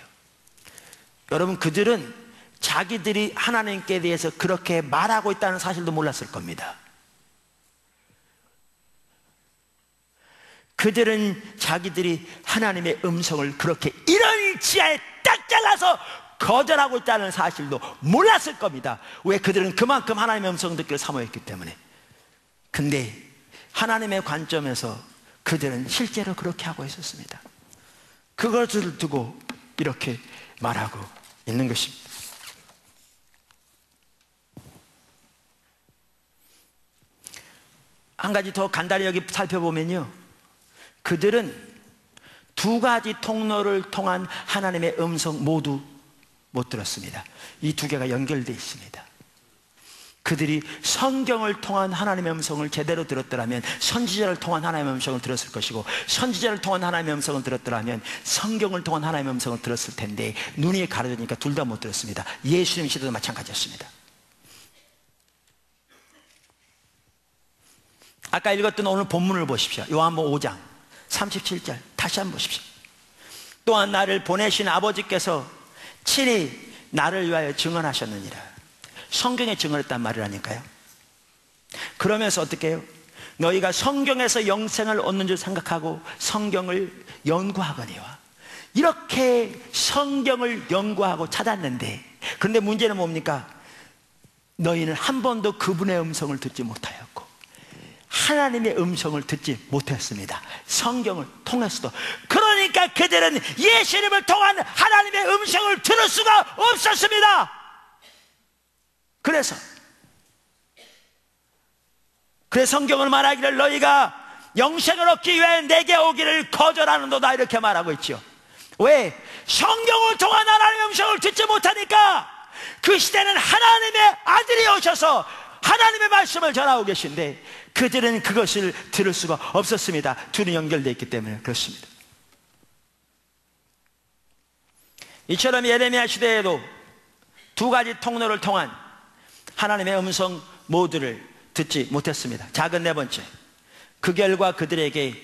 여러분, 그들은 자기들이 하나님께 대해서 그렇게 말하고 있다는 사실도 몰랐을 겁니다. 그들은 자기들이 하나님의 음성을 그렇게 이런 지하에 딱 잘라서 거절하고 있다는 사실도 몰랐을 겁니다. 왜? 그들은 그만큼 하나님의 음성 듣기를 사모했기 때문에. 근데 하나님의 관점에서 그들은 실제로 그렇게 하고 있었습니다. 그것을 두고 이렇게 말하고 있는 것입니다. 한 가지 더 간단히 여기 살펴보면요, 그들은 두 가지 통로를 통한 하나님의 음성 모두 못 들었습니다. 이 두 개가 연결되어 있습니다. 그들이 성경을 통한 하나님의 음성을 제대로 들었더라면 선지자를 통한 하나님의 음성을 들었을 것이고, 선지자를 통한 하나님의 음성을 들었더라면 성경을 통한 하나님의 음성을 들었을 텐데 눈이 가려지니까 둘 다 못 들었습니다. 예수님 시대도 마찬가지였습니다. 아까 읽었던 오늘 본문을 보십시오. 요한복음 5장 37절 다시 한번 보십시오. 또한 나를 보내신 아버지께서 친히 나를 위하여 증언하셨느니라. 성경에 증언했단 말이라니까요. 그러면서 어떻게 해요? 너희가 성경에서 영생을 얻는 줄 생각하고 성경을 연구하거니와. 이렇게 성경을 연구하고 찾았는데, 그런데 문제는 뭡니까? 너희는 한 번도 그분의 음성을 듣지 못하였고 하나님의 음성을 듣지 못했습니다. 성경을 통해서도. 그러니까 그들은 예수님을 통한 하나님의 음성을 들을 수가 없었습니다. 그래서 성경을 말하기를 너희가 영생을 얻기 위해 내게 오기를 거절하는도다, 이렇게 말하고 있죠. 왜? 성경을 통한 하나님의 음성을 듣지 못하니까. 그 시대는 하나님의 아들이 오셔서 하나님의 말씀을 전하고 계신데 그들은 그것을 들을 수가 없었습니다. 둘이 연결되어 있기 때문에 그렇습니다. 이처럼 예레미야 시대에도 두 가지 통로를 통한 하나님의 음성 모두를 듣지 못했습니다. 작은 네 번째, 그 결과 그들에게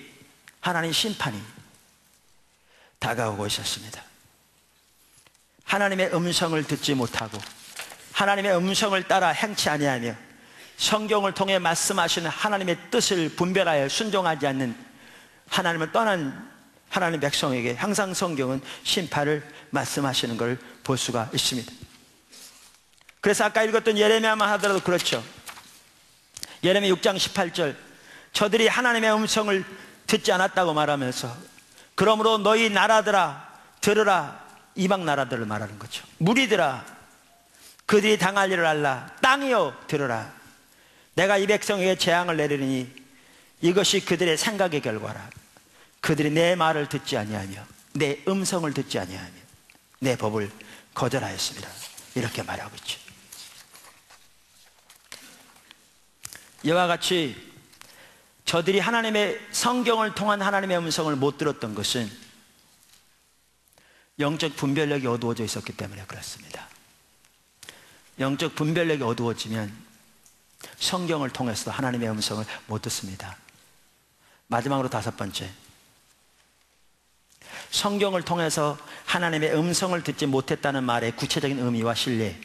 하나님 심판이 다가오고 있었습니다. 하나님의 음성을 듣지 못하고 하나님의 음성을 따라 행치 아니하며 성경을 통해 말씀하시는 하나님의 뜻을 분별하여 순종하지 않는 하나님을 떠난 하나님의 백성에게 항상 성경은 심판을 말씀하시는 걸 볼 수가 있습니다. 그래서 아까 읽었던 예레미야만 하더라도 그렇죠. 예레미야 6장 18절, 저들이 하나님의 음성을 듣지 않았다고 말하면서 그러므로 너희 나라들아 들으라, 이방 나라들을 말하는 거죠. 무리들아 그들이 당할 일을 알라. 땅이여 들으라. 내가 이 백성에게 재앙을 내리니 이것이 그들의 생각의 결과라. 그들이 내 말을 듣지 아니하며 내 음성을 듣지 아니하며 내 법을 거절하였습니다. 이렇게 말하고 있죠. 이와 같이 저들이 하나님의 성경을 통한 하나님의 음성을 못 들었던 것은 영적 분별력이 어두워져 있었기 때문에 그렇습니다. 영적 분별력이 어두워지면 성경을 통해서도 하나님의 음성을 못 듣습니다. 마지막으로 다섯 번째, 성경을 통해서 하나님의 음성을 듣지 못했다는 말의 구체적인 의미와 신뢰.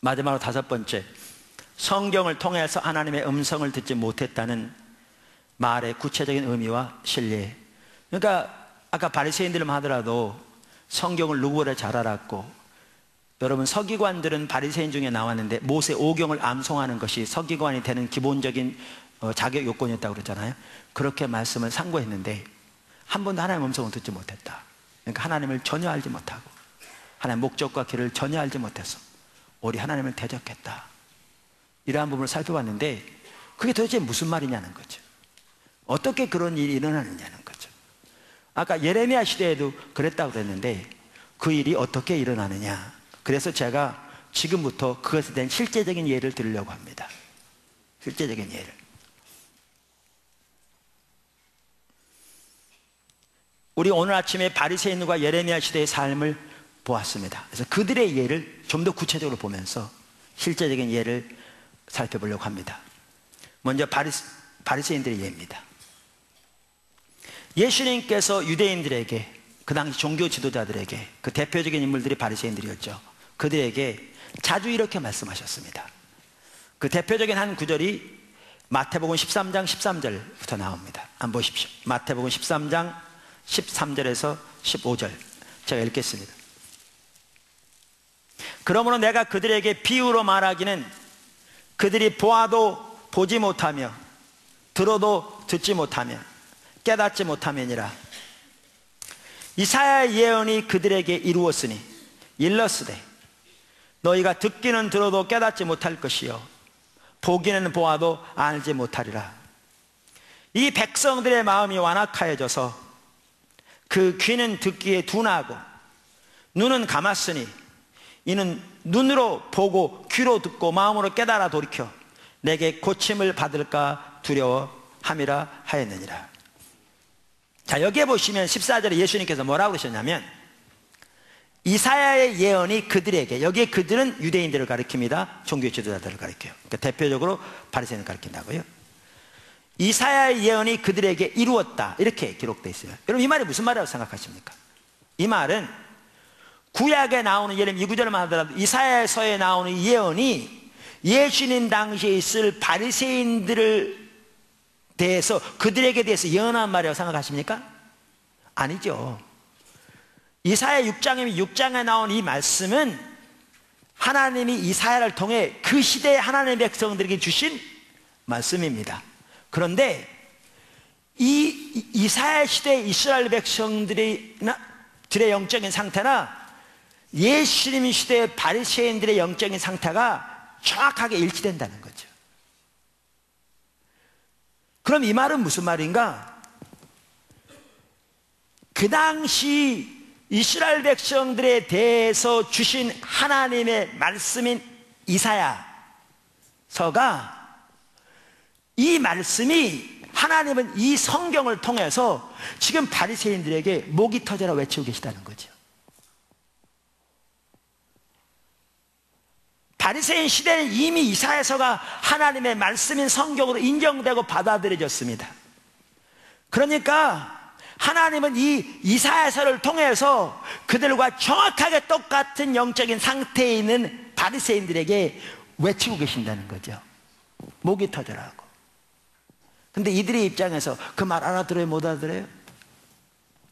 마지막으로 다섯 번째, 성경을 통해서 하나님의 음성을 듣지 못했다는 말의 구체적인 의미와 신뢰. 그러니까 아까 바리새인들만 하더라도 성경을 누구보다 잘 알았고, 여러분 서기관들은 바리새인 중에 나왔는데 모세 오경을 암송하는 것이 서기관이 되는 기본적인 자격 요건이었다고 그러잖아요. 그렇게 말씀을 상고했는데 한 번도 하나님의 음성을 듣지 못했다. 그러니까 하나님을 전혀 알지 못하고 하나님의 목적과 길을 전혀 알지 못해서 우리 하나님을 대적했다. 이러한 부분을 살펴봤는데 그게 도대체 무슨 말이냐는 거죠. 어떻게 그런 일이 일어나느냐는 거죠. 아까 예레미야 시대에도 그랬다고 그랬는데 그 일이 어떻게 일어나느냐. 그래서 제가 지금부터 그것에 대한 실제적인 예를 들으려고 합니다. 실제적인 예를. 우리 오늘 아침에 바리새인과 예레미야 시대의 삶을 보았습니다. 그래서 그들의 예를 좀 더 구체적으로 보면서 실제적인 예를 살펴보려고 합니다. 먼저 바리새인들의 예입니다. 예수님께서 유대인들에게, 그 당시 종교 지도자들에게, 그 대표적인 인물들이 바리새인들이었죠. 그들에게 자주 이렇게 말씀하셨습니다. 그 대표적인 한 구절이 마태복음 13장 13절부터 나옵니다. 한번 보십시오. 마태복음 13장 13절에서 15절 제가 읽겠습니다. 그러므로 내가 그들에게 비유로 말하기는 그들이 보아도 보지 못하며 들어도 듣지 못하며 깨닫지 못하면이라. 이사야의 예언이 그들에게 이루었으니 일렀으되 너희가 듣기는 들어도 깨닫지 못할 것이요 보기는 보아도 알지 못하리라. 이 백성들의 마음이 완악하여져서 그 귀는 듣기에 둔하고 눈은 감았으니 이는 눈으로 보고 귀로 듣고 마음으로 깨달아 돌이켜 내게 고침을 받을까 두려워함이라 하였느니라. 자, 여기에 보시면 14절에 예수님께서 뭐라고 그러셨냐면 이사야의 예언이 그들에게, 여기에 그들은 유대인들을 가리킵니다. 종교 지도자들을 가리켜요. 그러니까 대표적으로 바리새인을 가리킨다고요. 이사야의 예언이 그들에게 이루었다, 이렇게 기록되어 있어요. 여러분, 이 말이 무슨 말이라고 생각하십니까? 이 말은 구약에 나오는, 예를 들면 이 구절만 하더라도 이사야서에 나오는 예언이 예수님 당시에 있을 바리새인들을 대해서, 그들에게 대해서 예언한 말이라고 생각하십니까? 아니죠. 이사야 6장에 나온 이 말씀은 하나님이 이사야를 통해 그 시대의 하나님의 백성들에게 주신 말씀입니다. 그런데 이 이사야 시대의 이스라엘 백성들의 영적인 상태나 예수님 시대의 바리새인들의 영적인 상태가 정확하게 일치된다는 거죠. 그럼 이 말은 무슨 말인가? 그 당시 이스라엘 백성들에 대해서 주신 하나님의 말씀인 이사야서가, 이 말씀이 하나님은 이 성경을 통해서 지금 바리새인들에게 목이 터져라 외치고 계시다는 거죠. 바리새인 시대는 이미 이사야서가 하나님의 말씀인 성경으로 인정되고 받아들여졌습니다. 그러니까 하나님은 이 이사야서를 통해서 그들과 정확하게 똑같은 영적인 상태에 있는 바리새인들에게 외치고 계신다는 거죠. 목이 터져라고. 근데 이들의 입장에서 그 말 알아들어요, 못 알아들어요?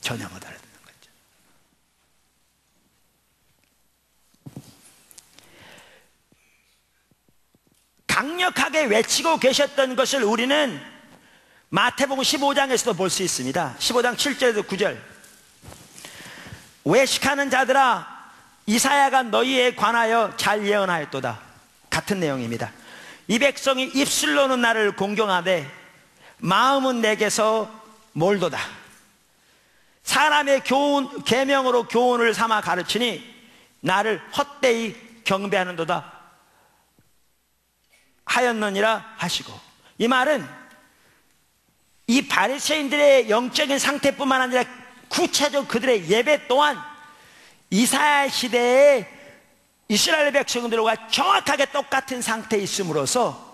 전혀 못 알아듣는 거죠. 강력하게 외치고 계셨던 것을 우리는 마태복음 15장에서도 볼 수 있습니다. 15장 7절에서 9절. 외식하는 자들아, 이사야가 너희에 관하여 잘 예언하였도다. 같은 내용입니다. 이 백성이 입술로는 나를 공경하되 마음은 내게서 멀도다. 사람의 계명으로 교훈을 삼아 가르치니 나를 헛되이 경배하는도다 하였느니라 하시고. 이 말은 이 바리새인들의 영적인 상태뿐만 아니라 구체적 그들의 예배 또한 이사야 시대의 이스라엘 백성들과 정확하게 똑같은 상태에 있음으로써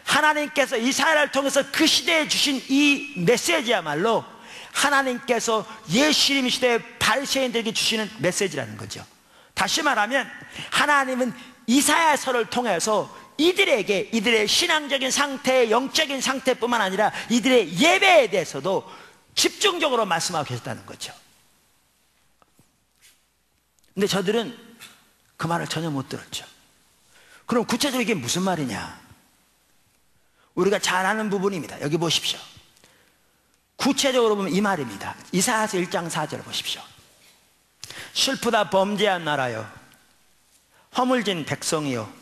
하나님께서 이사야를 통해서 그 시대에 주신 이 메시지야말로 하나님께서 예수님 시대의 바리새인들에게 주시는 메시지라는 거죠. 다시 말하면 하나님은 이사야서를 통해서 이들에게 이들의 신앙적인 상태, 영적인 상태뿐만 아니라 이들의 예배에 대해서도 집중적으로 말씀하고 계셨다는 거죠. 근데 저들은 그 말을 전혀 못 들었죠. 그럼 구체적으로 이게 무슨 말이냐? 우리가 잘 아는 부분입니다. 여기 보십시오. 구체적으로 보면 이 말입니다. 이사야서 1장 4절 보십시오. 슬프다 범죄한 나라여, 허물진 백성이요,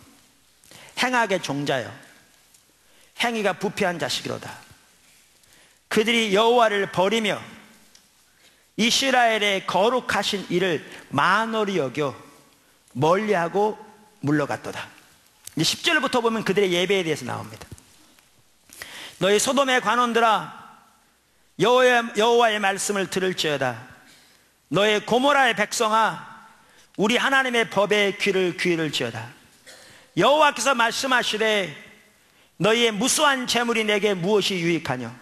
행악의 종자여, 행위가 부패한 자식이로다. 그들이 여호와를 버리며 이스라엘의 거룩하신 이를 만홀히 여겨 멀리하고 물러갔도다. 이제 10절부터 보면 그들의 예배에 대해서 나옵니다. 너희 소돔의 관원들아, 여호와의 말씀을 들을지어다. 너희 고모라의 백성아, 우리 하나님의 법에 귀를 기울일지어다. 여호와께서 말씀하시되 너희의 무수한 재물이 내게 무엇이 유익하뇨?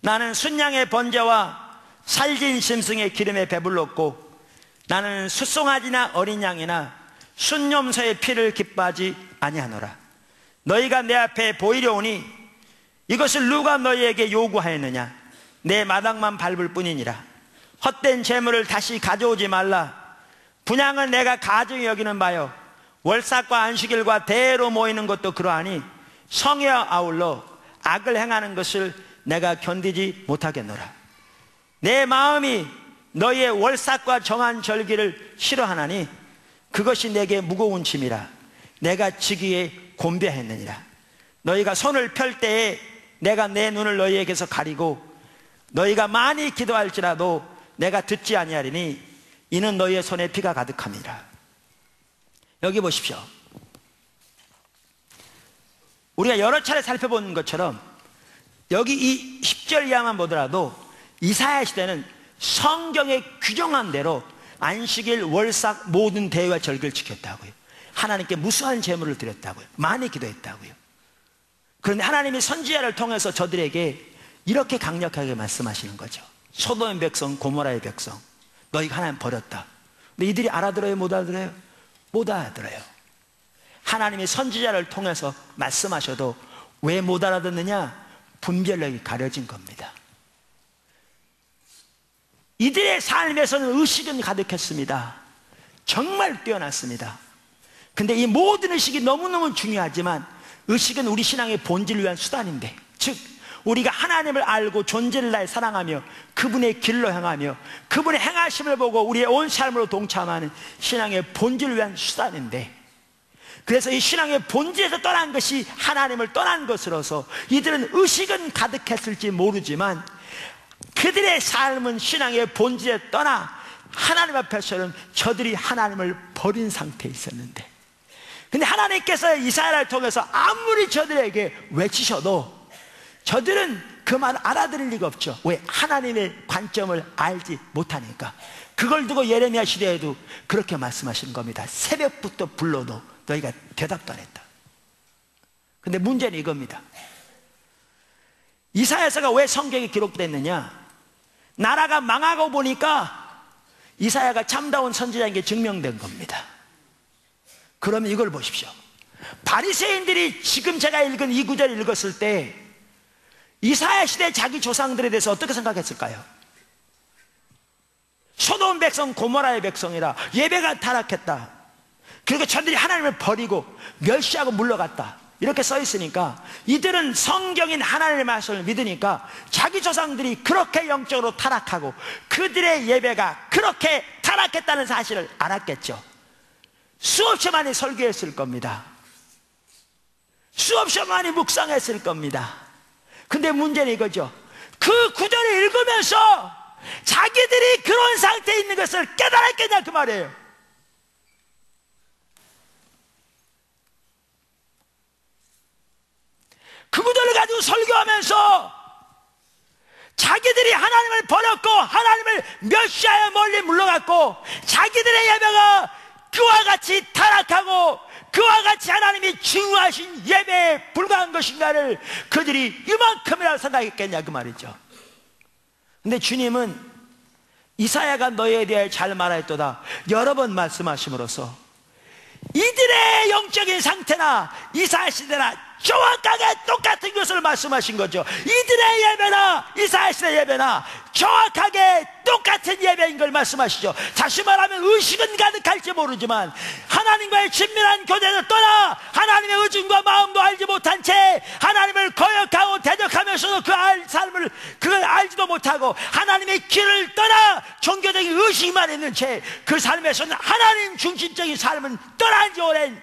나는 순양의 번제와 살진 짐승의 기름에 배불렀고 나는 숫송아지나 어린 양이나 순염소의 피를 기뻐하지 아니하노라. 너희가 내 앞에 보이려 오니 이것을 누가 너희에게 요구하였느냐? 내 마당만 밟을 뿐이니라. 헛된 재물을 다시 가져오지 말라. 분향은 내가 가증히 여기는 바요, 월삭과 안식일과 대회로 모이는 것도 그러하니 성에 아울러 악을 행하는 것을 내가 견디지 못하겠노라. 내 마음이 너희의 월삭과 정한 절기를 싫어하나니 그것이 내게 무거운 짐이라. 내가 지기에 곤배했느니라. 너희가 손을 펼 때에 내가 내 눈을 너희에게서 가리고 너희가 많이 기도할지라도 내가 듣지 아니하리니 이는 너희의 손에 피가 가득함이라. 여기 보십시오. 우리가 여러 차례 살펴본 것처럼 여기 이 10절 이하만 보더라도 이사야 시대는 성경에 규정한 대로 안식일, 월삭 모든 대회와 절기를 지켰다고요. 하나님께 무수한 제물을 드렸다고요. 많이 기도했다고요. 그런데 하나님이 선지자를 통해서 저들에게 이렇게 강력하게 말씀하시는 거죠. 소돔의 백성, 고모라의 백성, 너희가 하나님 버렸다. 근데 이들이 알아들어요? 못 알아들어요? 못 알아들어요. 하나님이 선지자를 통해서 말씀하셔도 왜 못 알아듣느냐? 분별력이 가려진 겁니다. 이들의 삶에서는 의식은 가득했습니다. 정말 뛰어났습니다. 근데 이 모든 의식이 너무너무 중요하지만 의식은 우리 신앙의 본질을 위한 수단인데, 즉 우리가 하나님을 알고 존재를 다해 사랑하며 그분의 길로 향하며 그분의 행하심을 보고 우리의 온 삶으로 동참하는 신앙의 본질을 위한 수단인데, 그래서 이 신앙의 본질에서 떠난 것이 하나님을 떠난 것으로서 이들은 의식은 가득했을지 모르지만 그들의 삶은 신앙의 본질에 떠나 하나님 앞에서는 저들이 하나님을 버린 상태에 있었는데, 근데 하나님께서 이사야를 통해서 아무리 저들에게 외치셔도 저들은 그 말 알아들을 리가 없죠. 왜? 하나님의 관점을 알지 못하니까. 그걸 두고 예레미야 시대에도 그렇게 말씀하시는 겁니다. 새벽부터 불러도 너희가 대답도 안 했다. 근데 문제는 이겁니다. 이사야서가 왜 성경에 기록됐느냐? 나라가 망하고 보니까 이사야가 참다운 선지자인 게 증명된 겁니다. 그러면 이걸 보십시오. 바리새인들이 지금 제가 읽은 이 구절을 읽었을 때 이사야 시대 자기 조상들에 대해서 어떻게 생각했을까요? 소돔 백성, 고모라의 백성이라 예배가 타락했다. 그리고 저들이 하나님을 버리고 멸시하고 물러갔다. 이렇게 써 있으니까 이들은 성경인 하나님의 말씀을 믿으니까 자기 조상들이 그렇게 영적으로 타락하고 그들의 예배가 그렇게 타락했다는 사실을 알았겠죠. 수없이 많이 설교했을 겁니다. 수없이 많이 묵상했을 겁니다. 근데 문제는 이거죠. 그 구절을 읽으면서 자기들이 그런 상태에 있는 것을 깨달았겠냐 그 말이에요. 그 구절을 가지고 설교하면서 자기들이 하나님을 버렸고 하나님을 멸시하여 멀리 물러갔고 자기들의 예배가 그와 같이 타락하고 그와 같이 하나님이 증오하신 예배에 불과한 것인가를 그들이 이만큼이라고 생각했겠냐 그 말이죠. 근데 주님은 이사야가 너희에 대해 잘 말하였도다 여러 번 말씀하심으로써 이들의 영적인 상태나 이사야 시대나 정확하게 똑같은 것을 말씀하신 거죠. 이들의 예배나 이사야 시대 예배나 정확하게 똑같은 예배인 걸 말씀하시죠. 다시 말하면 의식은 가득할지 모르지만 하나님과의 친밀한 교제를 떠나 하나님의 의중과 마음도 알지 못한 채 하나님을 거역하고 대적하면서도 삶을 그걸 알지도 못하고 하나님의 길을 떠나 종교적인 의식만 있는 채 그 삶에서는 하나님 중심적인 삶은 떠난 지 오랜,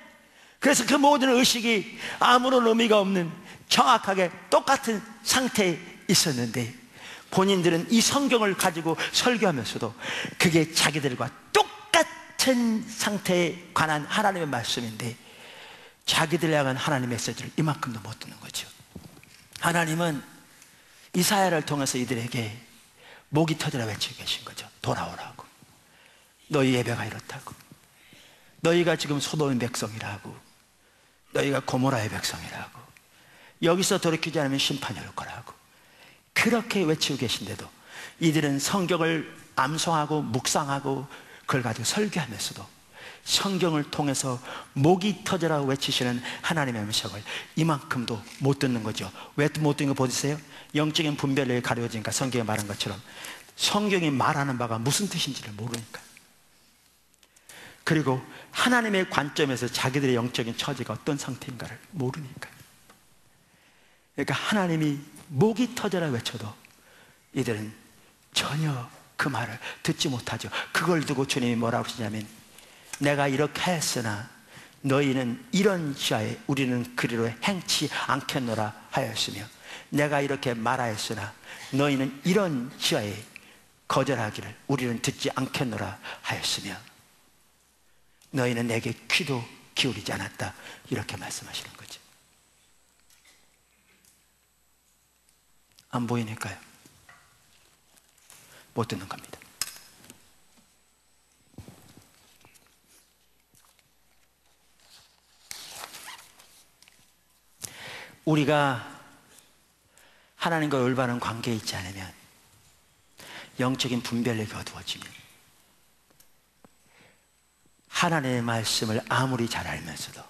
그래서 그 모든 의식이 아무런 의미가 없는 정확하게 똑같은 상태에 있었는데, 본인들은 이 성경을 가지고 설교하면서도 그게 자기들과 똑같은 상태에 관한 하나님의 말씀인데 자기들에 향한 하나님의 메시지를 이만큼도 못 듣는 거죠. 하나님은 이사야를 통해서 이들에게 목이 터져라 외치고 계신 거죠. 돌아오라고. 너희 예배가 이렇다고. 너희가 지금 소돔의 백성이라고. 너희가 고모라의 백성이라고. 여기서 돌이키지 않으면 심판이 올 거라고. 그렇게 외치고 계신데도 이들은 성경을 암송하고 묵상하고 그걸 가지고 설교하면서도 성경을 통해서 목이 터져라 외치시는 하나님의 음성을 이만큼도 못 듣는 거죠. 왜 못 듣는 거 보세요. 영적인 분별력이 가려지니까. 성경에 말한 것처럼 성경이 말하는 바가 무슨 뜻인지를 모르니까. 그리고 하나님의 관점에서 자기들의 영적인 처지가 어떤 상태인가를 모르니까. 그러니까 하나님이 목이 터져라 외쳐도 이들은 전혀 그 말을 듣지 못하죠. 그걸 두고 주님이 뭐라고 하시냐면, 내가 이렇게 했으나 너희는 이런 지하에 우리는 그리로 행치 않겠노라 하였으며, 내가 이렇게 말하였으나 너희는 이런 지하에 거절하기를 우리는 듣지 않겠노라 하였으며 너희는 내게 귀도 기울이지 않았다. 이렇게 말씀하시는 거죠. 안 보이니까요. 못 듣는 겁니다. 우리가 하나님과 올바른 관계에 있지 않으면, 영적인 분별력이 어두워지면 하나님의 말씀을 아무리 잘 알면서도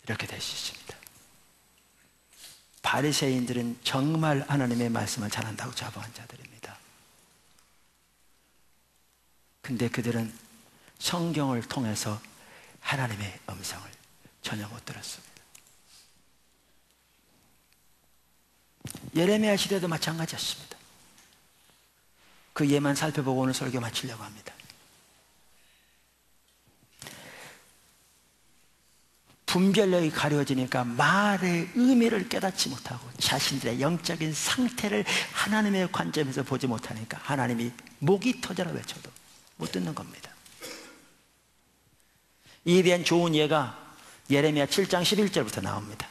이렇게 될 수 있습니다. 바리새인들은 정말 하나님의 말씀을 잘한다고 자부한 자들입니다. 근데 그들은 성경을 통해서 하나님의 음성을 전혀 못 들었습니다. 예레미야 시대도 마찬가지였습니다. 그 예만 살펴보고 오늘 설교 마치려고 합니다. 분별력이 가려지니까 말의 의미를 깨닫지 못하고 자신들의 영적인 상태를 하나님의 관점에서 보지 못하니까 하나님이 목이 터져라 외쳐도 못 듣는 겁니다. 이에 대한 좋은 예가 예레미야 7장 11절부터 나옵니다.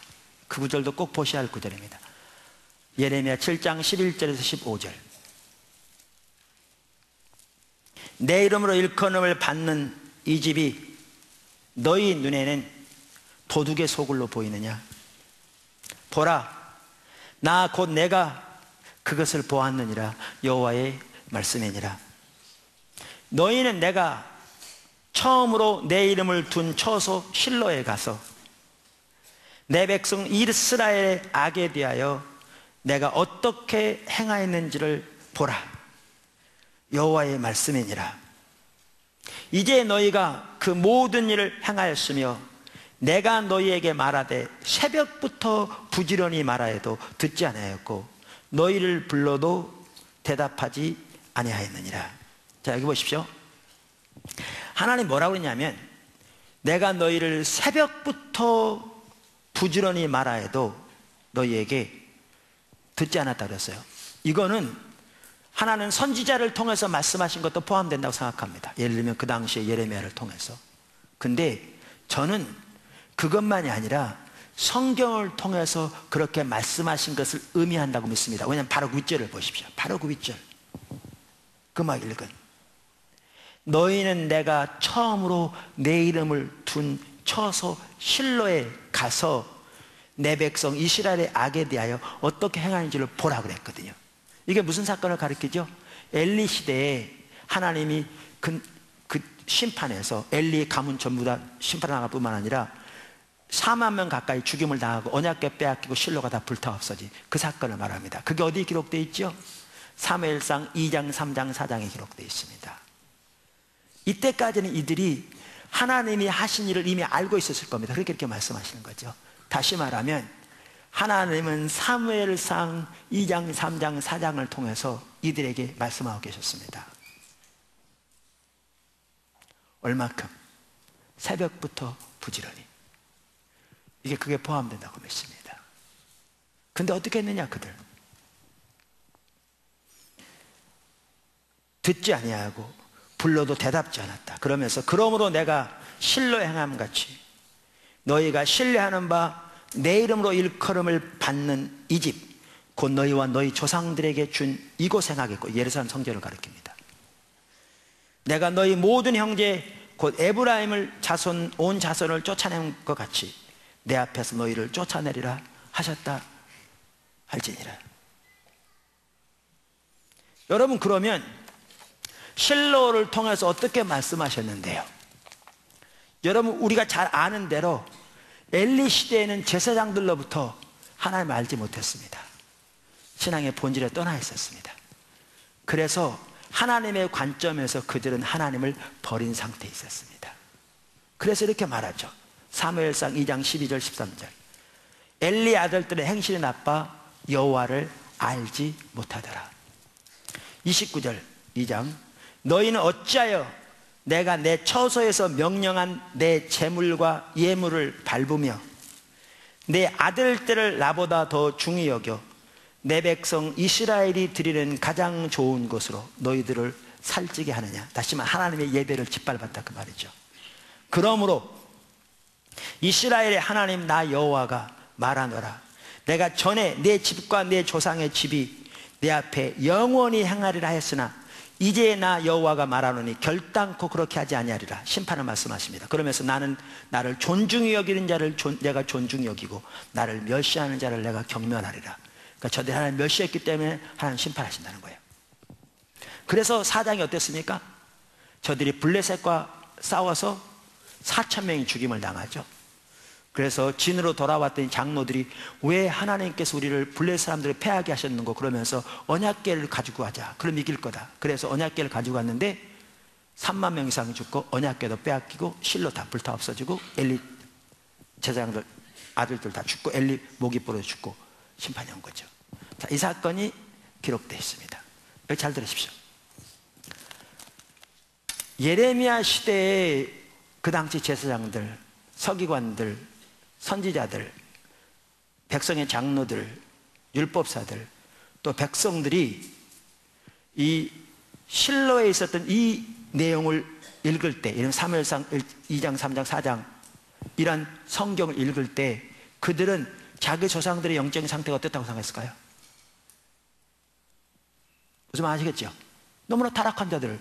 그 구절도 꼭 보셔야 할 구절입니다. 예레미야 7장 11절에서 15절. 내 이름으로 일컬음을 받는 이 집이 너희 눈에는 도둑의 소굴로 보이느냐? 보라, 나 곧 내가 그것을 보았느니라. 여호와의 말씀이니라. 너희는 내가 처음으로 내 이름을 둔 처소 실로에 가서 내 백성 이스라엘의 악에 대하여 내가 어떻게 행하였는지를 보라. 여호와의 말씀이니라. 이제 너희가 그 모든 일을 행하였으며 내가 너희에게 말하되 새벽부터 부지런히 말하여도 듣지 아니하였고 너희를 불러도 대답하지 아니하였느니라. 자, 여기 보십시오. 하나님 뭐라고 그러냐면, 내가 너희를 새벽부터 부지런히 말하여도 너희에게 듣지 않았다 그랬어요. 이거는 하나는 선지자를 통해서 말씀하신 것도 포함된다고 생각합니다. 예를 들면 그 당시에 예레미야를 통해서. 근데 저는 그것만이 아니라 성경을 통해서 그렇게 말씀하신 것을 의미한다고 믿습니다. 왜냐하면 바로 그 윗절을 보십시오. 바로 그 윗절. 그 막 읽은, 너희는 내가 처음으로 내 이름을 둔 처소 실로에 가서 내 백성 이스라엘의 악에 대하여 어떻게 행하는지를 보라 그랬거든요. 이게 무슨 사건을 가리키죠? 엘리 시대에 하나님이 그 심판에서 엘리의 가문 전부 다 심판당할 뿐만 아니라 4만 명 가까이 죽임을 당하고 언약궤 빼앗기고 실로가 다 불타 없어진 그 사건을 말합니다. 그게 어디에 기록되어 있죠? 사무엘상 2장, 3장, 4장에 기록되어 있습니다. 이때까지는 이들이 하나님이 하신 일을 이미 알고 있었을 겁니다. 그렇게 이렇게 말씀하시는 거죠. 다시 말하면 하나님은 사무엘상 2장, 3장, 4장을 통해서 이들에게 말씀하고 계셨습니다. 얼마큼? 새벽부터 부지런히. 그게 포함된다고 믿습니다. 근데 어떻게 했느냐 그들? 듣지 아니하고 불러도 대답지 않았다. 그러면서 그러므로 내가 실로 행함같이 너희가 신뢰하는 바 내 이름으로 일컬음을 받는 이 집 곧 너희와 너희 조상들에게 준 이곳 행하겠고, 예루살렘 성전을 가리킵니다. 내가 너희 모든 형제 곧 에브라임을 자손 온 자손을 쫓아낸 것 같이 내 앞에서 너희를 쫓아내리라 하셨다 할지니라. 여러분, 그러면 실로를 통해서 어떻게 말씀하셨는데요? 여러분, 우리가 잘 아는 대로 엘리 시대에는 제사장들로부터 하나님을 알지 못했습니다. 신앙의 본질에 떠나 있었습니다. 그래서 하나님의 관점에서 그들은 하나님을 버린 상태에 있었습니다. 그래서 이렇게 말하죠. 사무엘상 2장 12절 13절. 엘리 아들들의 행실이 나빠 여호와를 알지 못하더라. 29절 2장. 너희는 어찌하여 내가 내 처소에서 명령한 내 재물과 예물을 밟으며 내 아들들을 나보다 더 중히 여겨 내 백성 이스라엘이 드리는 가장 좋은 것으로 너희들을 살찌게 하느냐. 다시 말해 하나님의 예배를 짓밟았다 그 말이죠. 그러므로 이스라엘의 하나님 나 여호와가 말하노라. 내가 전에 내 집과 내 조상의 집이 내 앞에 영원히 행하리라 했으나 이제 나 여호와가 말하노니 결단코 그렇게 하지 아니하리라. 심판을 말씀하십니다. 그러면서 나는 나를 존중히 여기는 자를 내가 존중히 여기고 나를 멸시하는 자를 내가 경멸하리라. 그러니까 저들이 하나님 멸시했기 때문에 하나님 심판하신다는 거예요. 그래서 사장이 어땠습니까? 저들이 블레셋과 싸워서 4,000명이 죽임을 당하죠. 그래서 진으로 돌아왔더니 장로들이 왜 하나님께서 우리를 블레셋 사람들을 패하게 하셨는고 그러면서 언약궤를 가지고 가자. 그럼 이길 거다. 그래서 언약궤를 가지고 갔는데 3만 명 이상이 죽고 언약궤도 빼앗기고 실로 다 불타 없어지고 엘리 제사장들 아들들 다 죽고 엘리 목이 부러져 죽고 심판이 온 거죠. 자, 이 사건이 기록되어 있습니다. 여기 잘 들으십시오. 예레미야 시대에 그 당시 제사장들, 서기관들, 선지자들, 백성의 장로들, 율법사들, 또 백성들이 이 실로에 있었던 이 내용을 읽을 때, 이런 사무엘상 2장, 3장, 4장 이런 성경을 읽을 때 그들은 자기 조상들의 영적인 상태가 어땠다고 생각했을까요? 무슨 말 아시겠죠? 너무나 타락한 자들,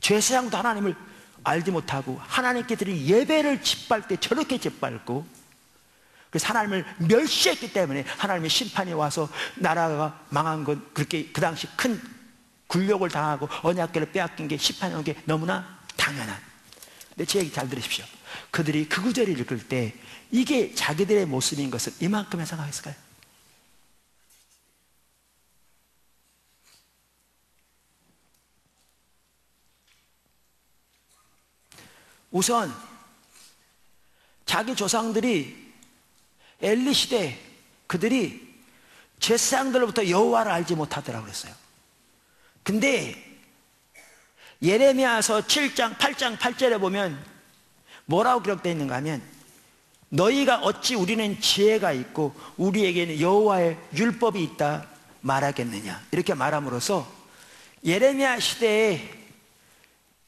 제사장도 하나님을 알지 못하고 하나님께 드린 예배를 짓밟을 때 저렇게 짓밟고, 그래서 하나님을 멸시했기 때문에 하나님의 심판이 와서 나라가 망한 건 그렇게 그 당시 큰 굴욕을 당하고 언약궤를 빼앗긴 게 심판이 온 게 너무나 당연한. 근데 제 얘기 잘 들으십시오. 그들이 그 구절을 읽을 때 이게 자기들의 모습인 것을 이만큼에 생각했을까요? 우선 자기 조상들이 엘리 시대 그들이 제사장들로부터 여호와를 알지 못하더라고 그랬어요. 근데 예레미야서 7장 8장 8절에 보면 뭐라고 기록되어 있는가 하면 너희가 어찌 우리는 지혜가 있고 우리에게는 여호와의 율법이 있다 말하겠느냐 이렇게 말함으로써 예레미야 시대에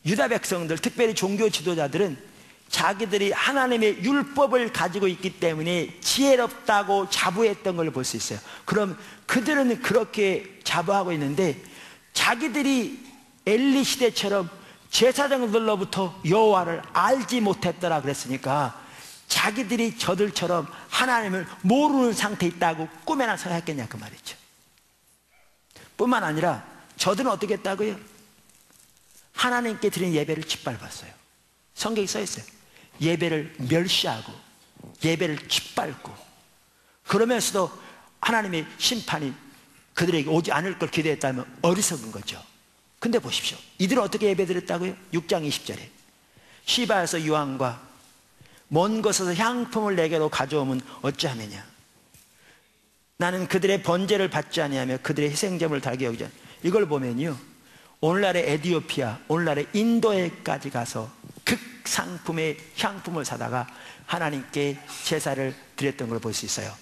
유다 백성들, 특별히 종교 지도자들은 자기들이 하나님의 율법을 가지고 있기 때문에 지혜롭다고 자부했던 걸 볼 수 있어요. 그럼 그들은 그렇게 자부하고 있는데 자기들이 엘리 시대처럼 제사장들로부터 여호와를 알지 못했더라 그랬으니까 자기들이 저들처럼 하나님을 모르는 상태에 있다고 꿈에나 생각했겠냐 그 말이죠. 뿐만 아니라 저들은 어떻게 했다고요? 하나님께 드린 예배를 짓밟았어요. 성경에 써 있어요. 예배를 멸시하고 예배를 짓밟고 그러면서도 하나님의 심판이 그들에게 오지 않을 걸 기대했다면 어리석은 거죠. 근데 보십시오. 이들은 어떻게 예배드렸다고요? 6장 20절에 시바에서 유황과 먼 곳에서 향품을 내게로 가져오면 어찌하느냐. 나는 그들의 번제를 받지 아니하며 그들의 희생제물을 달게 여기지 않. 이걸 보면요, 오늘날의 에티오피아, 오늘날의 인도에까지 가서 극상품의 향품을 사다가 하나님께 제사를 드렸던 걸 볼 수 있어요.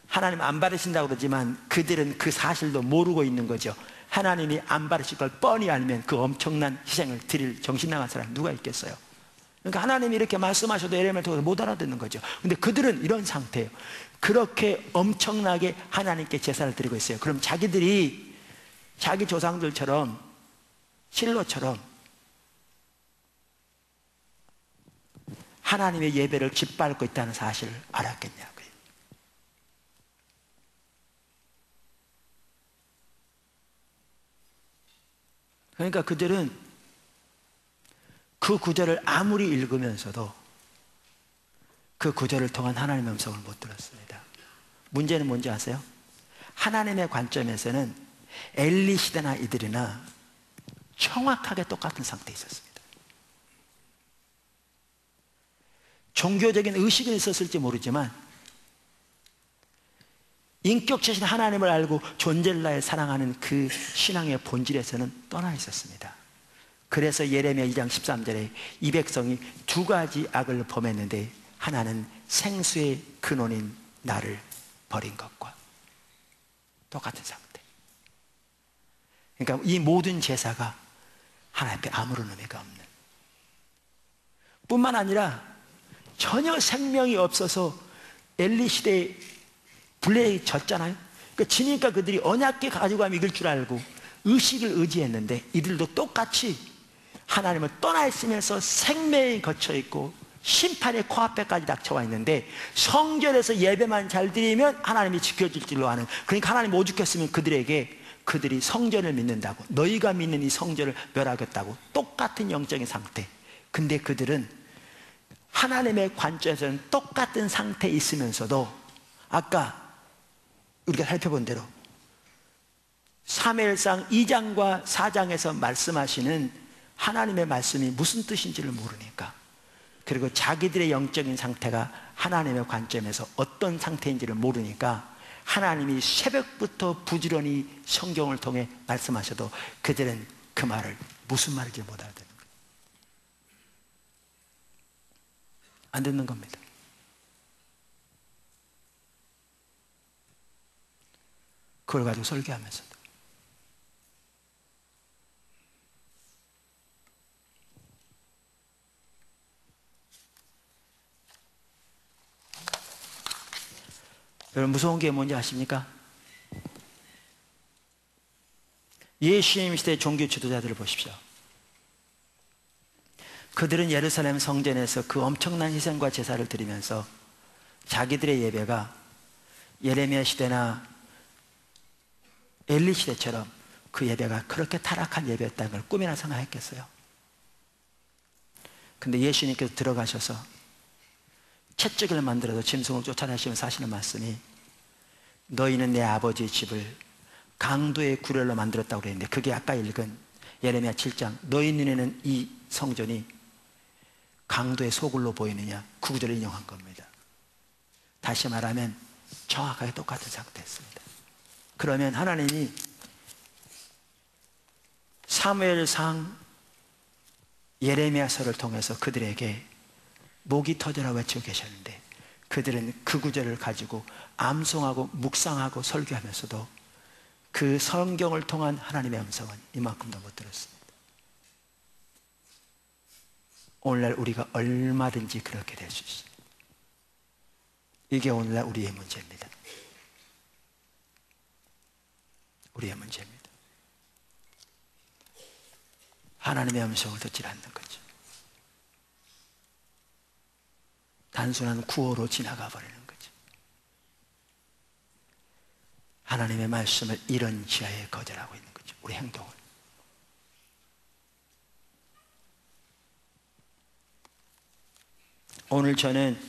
하나님 안 받으신다고 그러지만 그들은 그 사실도 모르고 있는 거죠. 하나님이 안 받으실 걸 뻔히 알면 그 엄청난 희생을 드릴 정신 나간 사람 누가 있겠어요? 그러니까 하나님이 이렇게 말씀하셔도 예레미야를 통해서 못 알아듣는 거죠. 근데 그들은 이런 상태예요. 그렇게 엄청나게 하나님께 제사를 드리고 있어요. 그럼 자기들이 자기 조상들처럼 실로처럼 하나님의 예배를 짓밟고 있다는 사실을 알았겠냐고요. 그러니까 그들은 그 구절을 아무리 읽으면서도 그 구절을 통한 하나님의 음성을 못 들었습니다. 문제는 뭔지 아세요? 하나님의 관점에서는 엘리 시대나 이들이나 정확하게 똑같은 상태에 있었습니다. 종교적인 의식은 있었을지 모르지만 인격체신 하나님을 알고 존재를 다해 사랑하는 그 신앙의 본질에서는 떠나 있었습니다. 그래서 예레미야 2장 13절에 이 백성이 두 가지 악을 범했는데 하나는 생수의 근원인 나를 버린 것과 똑같은 상태. 그러니까 이 모든 제사가 하나님 앞에 아무런 의미가 없는, 뿐만 아니라 전혀 생명이 없어서 엘리 시대에 불레에 졌잖아요. 그러니까 지니까 그들이 언약궤 가지고 가면 이길 줄 알고 의식을 의지했는데 이들도 똑같이 하나님을 떠나 있으면서 생명이 거쳐 있고 심판의 코앞에까지 닥쳐와 있는데 성전에서 예배만 잘 드리면 하나님이 지켜줄 줄로 아는, 그러니까 하나님 오죽했으면 그들에게 그들이 성전을 믿는다고, 너희가 믿는 이 성전을 멸하겠다고, 똑같은 영적인 상태. 근데 그들은 하나님의 관점에서는 똑같은 상태에 있으면서도 아까 우리가 살펴본 대로 사무엘상 2장과 4장에서 말씀하시는 하나님의 말씀이 무슨 뜻인지를 모르니까, 그리고 자기들의 영적인 상태가 하나님의 관점에서 어떤 상태인지를 모르니까 하나님이 새벽부터 부지런히 성경을 통해 말씀하셔도 그들은 그 말을 무슨 말인지 못 알아듣는 거예요. 안 듣는 겁니다. 그걸 가지고 설교하면서도 여러분, 무서운 게 뭔지 아십니까? 예수님 시대의 종교 지도자들을 보십시오. 그들은 예루살렘 성전에서 그 엄청난 희생과 제사를 드리면서 자기들의 예배가 예레미야 시대나 엘리 시대처럼 그 예배가 그렇게 타락한 예배였다는 걸 꿈이나 생각했겠어요? 근데 예수님께서 들어가셔서 채찍을 만들어도 짐승을 쫓아내시면서 하시는 말씀이, 너희는 내 아버지의 집을 강도의 구렬로 만들었다고 그랬는데, 그게 아까 읽은 예레미야 7장 너희 눈에는 이 성전이 강도의 소굴로 보이느냐, 그 구절을 인용한 겁니다. 다시 말하면 정확하게 똑같은 상태였습니다. 그러면 하나님이 사무엘상 예레미야서를 통해서 그들에게 목이 터져라 외치고 계셨는데 그들은 그 구절을 가지고 암송하고 묵상하고 설교하면서도 그 성경을 통한 하나님의 음성은 이만큼도 못 들었습니다. 오늘날 우리가 얼마든지 그렇게 될 수 있습니다. 이게 오늘날 우리의 문제입니다. 우리의 문제입니다. 하나님의 음성을 듣지 않는 거죠. 단순한 구호로 지나가 버리는 거죠. 하나님의 말씀을 이런 지하에 거절하고 있는 거죠. 우리 행동을. 오늘 저는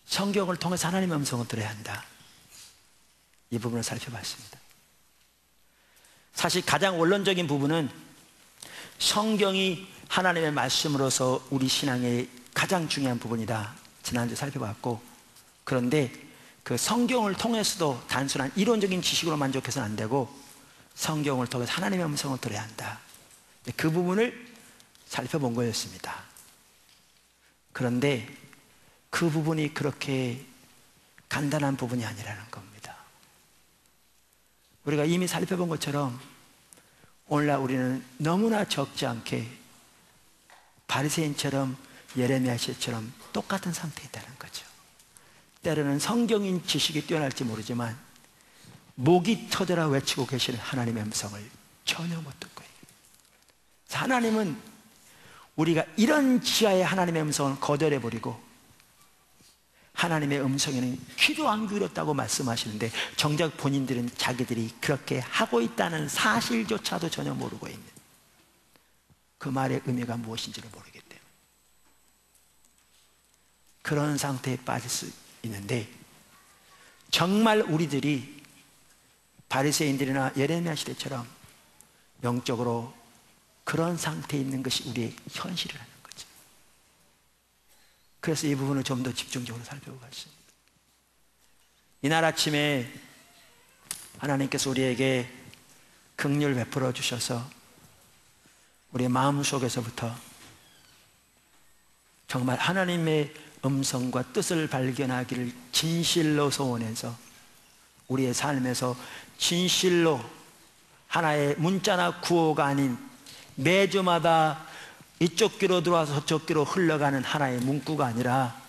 성경을 통해서 하나님의 음성을 들어야 한다, 이 부분을 살펴봤습니다. 사실 가장 원론적인 부분은 성경이 하나님의 말씀으로서 우리 신앙의 가장 중요한 부분이다, 지난주 살펴봤고, 그런데 그 성경을 통해서도 단순한 이론적인 지식으로 만족해서는 안 되고 성경을 통해서 하나님의 음성을 들어야 한다. 그 부분을 살펴본 거였습니다. 그런데 그 부분이 그렇게 간단한 부분이 아니라는 겁니다. 우리가 이미 살펴본 것처럼 오늘날 우리는 너무나 적지 않게 바리새인처럼 예레미야 씨처럼 똑같은 상태에 있다는 거죠. 때로는 성경인 지식이 뛰어날지 모르지만 목이 터져라 외치고 계시는 하나님의 음성을 전혀 못 듣고 있는. 하나님은 우리가 이런 지하의 하나님의 음성을 거절해버리고 하나님의 음성에는 귀도 안 기울였다고 말씀하시는데 정작 본인들은 자기들이 그렇게 하고 있다는 사실조차도 전혀 모르고 있는, 그 말의 의미가 무엇인지를 모르기 때문에 그런 상태에 빠질 수 있는데, 정말 우리들이 바리새인들이나 예레미야 시대처럼 영적으로 그런 상태에 있는 것이 우리의 현실이라는 거죠. 그래서 이 부분을 좀 더 집중적으로 살펴보겠습니다. 이날 아침에 하나님께서 우리에게 긍휼을 베풀어 주셔서 우리의 마음속에서부터 정말 하나님의 음성과 뜻을 발견하기를 진실로 소원해서 우리의 삶에서 진실로 하나의 문자나 구호가 아닌 매주마다 이쪽 귀로 들어와서 저쪽 귀로 흘러가는 하나의 문구가 아니라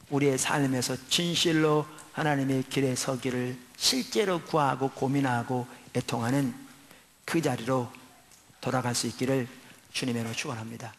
우리의 삶에서 진실로 하나님의 길에 서기를 실제로 구하고 고민하고 애통하는 그 자리로 돌아갈 수 있기를 주님의 이름으로 축원합니다.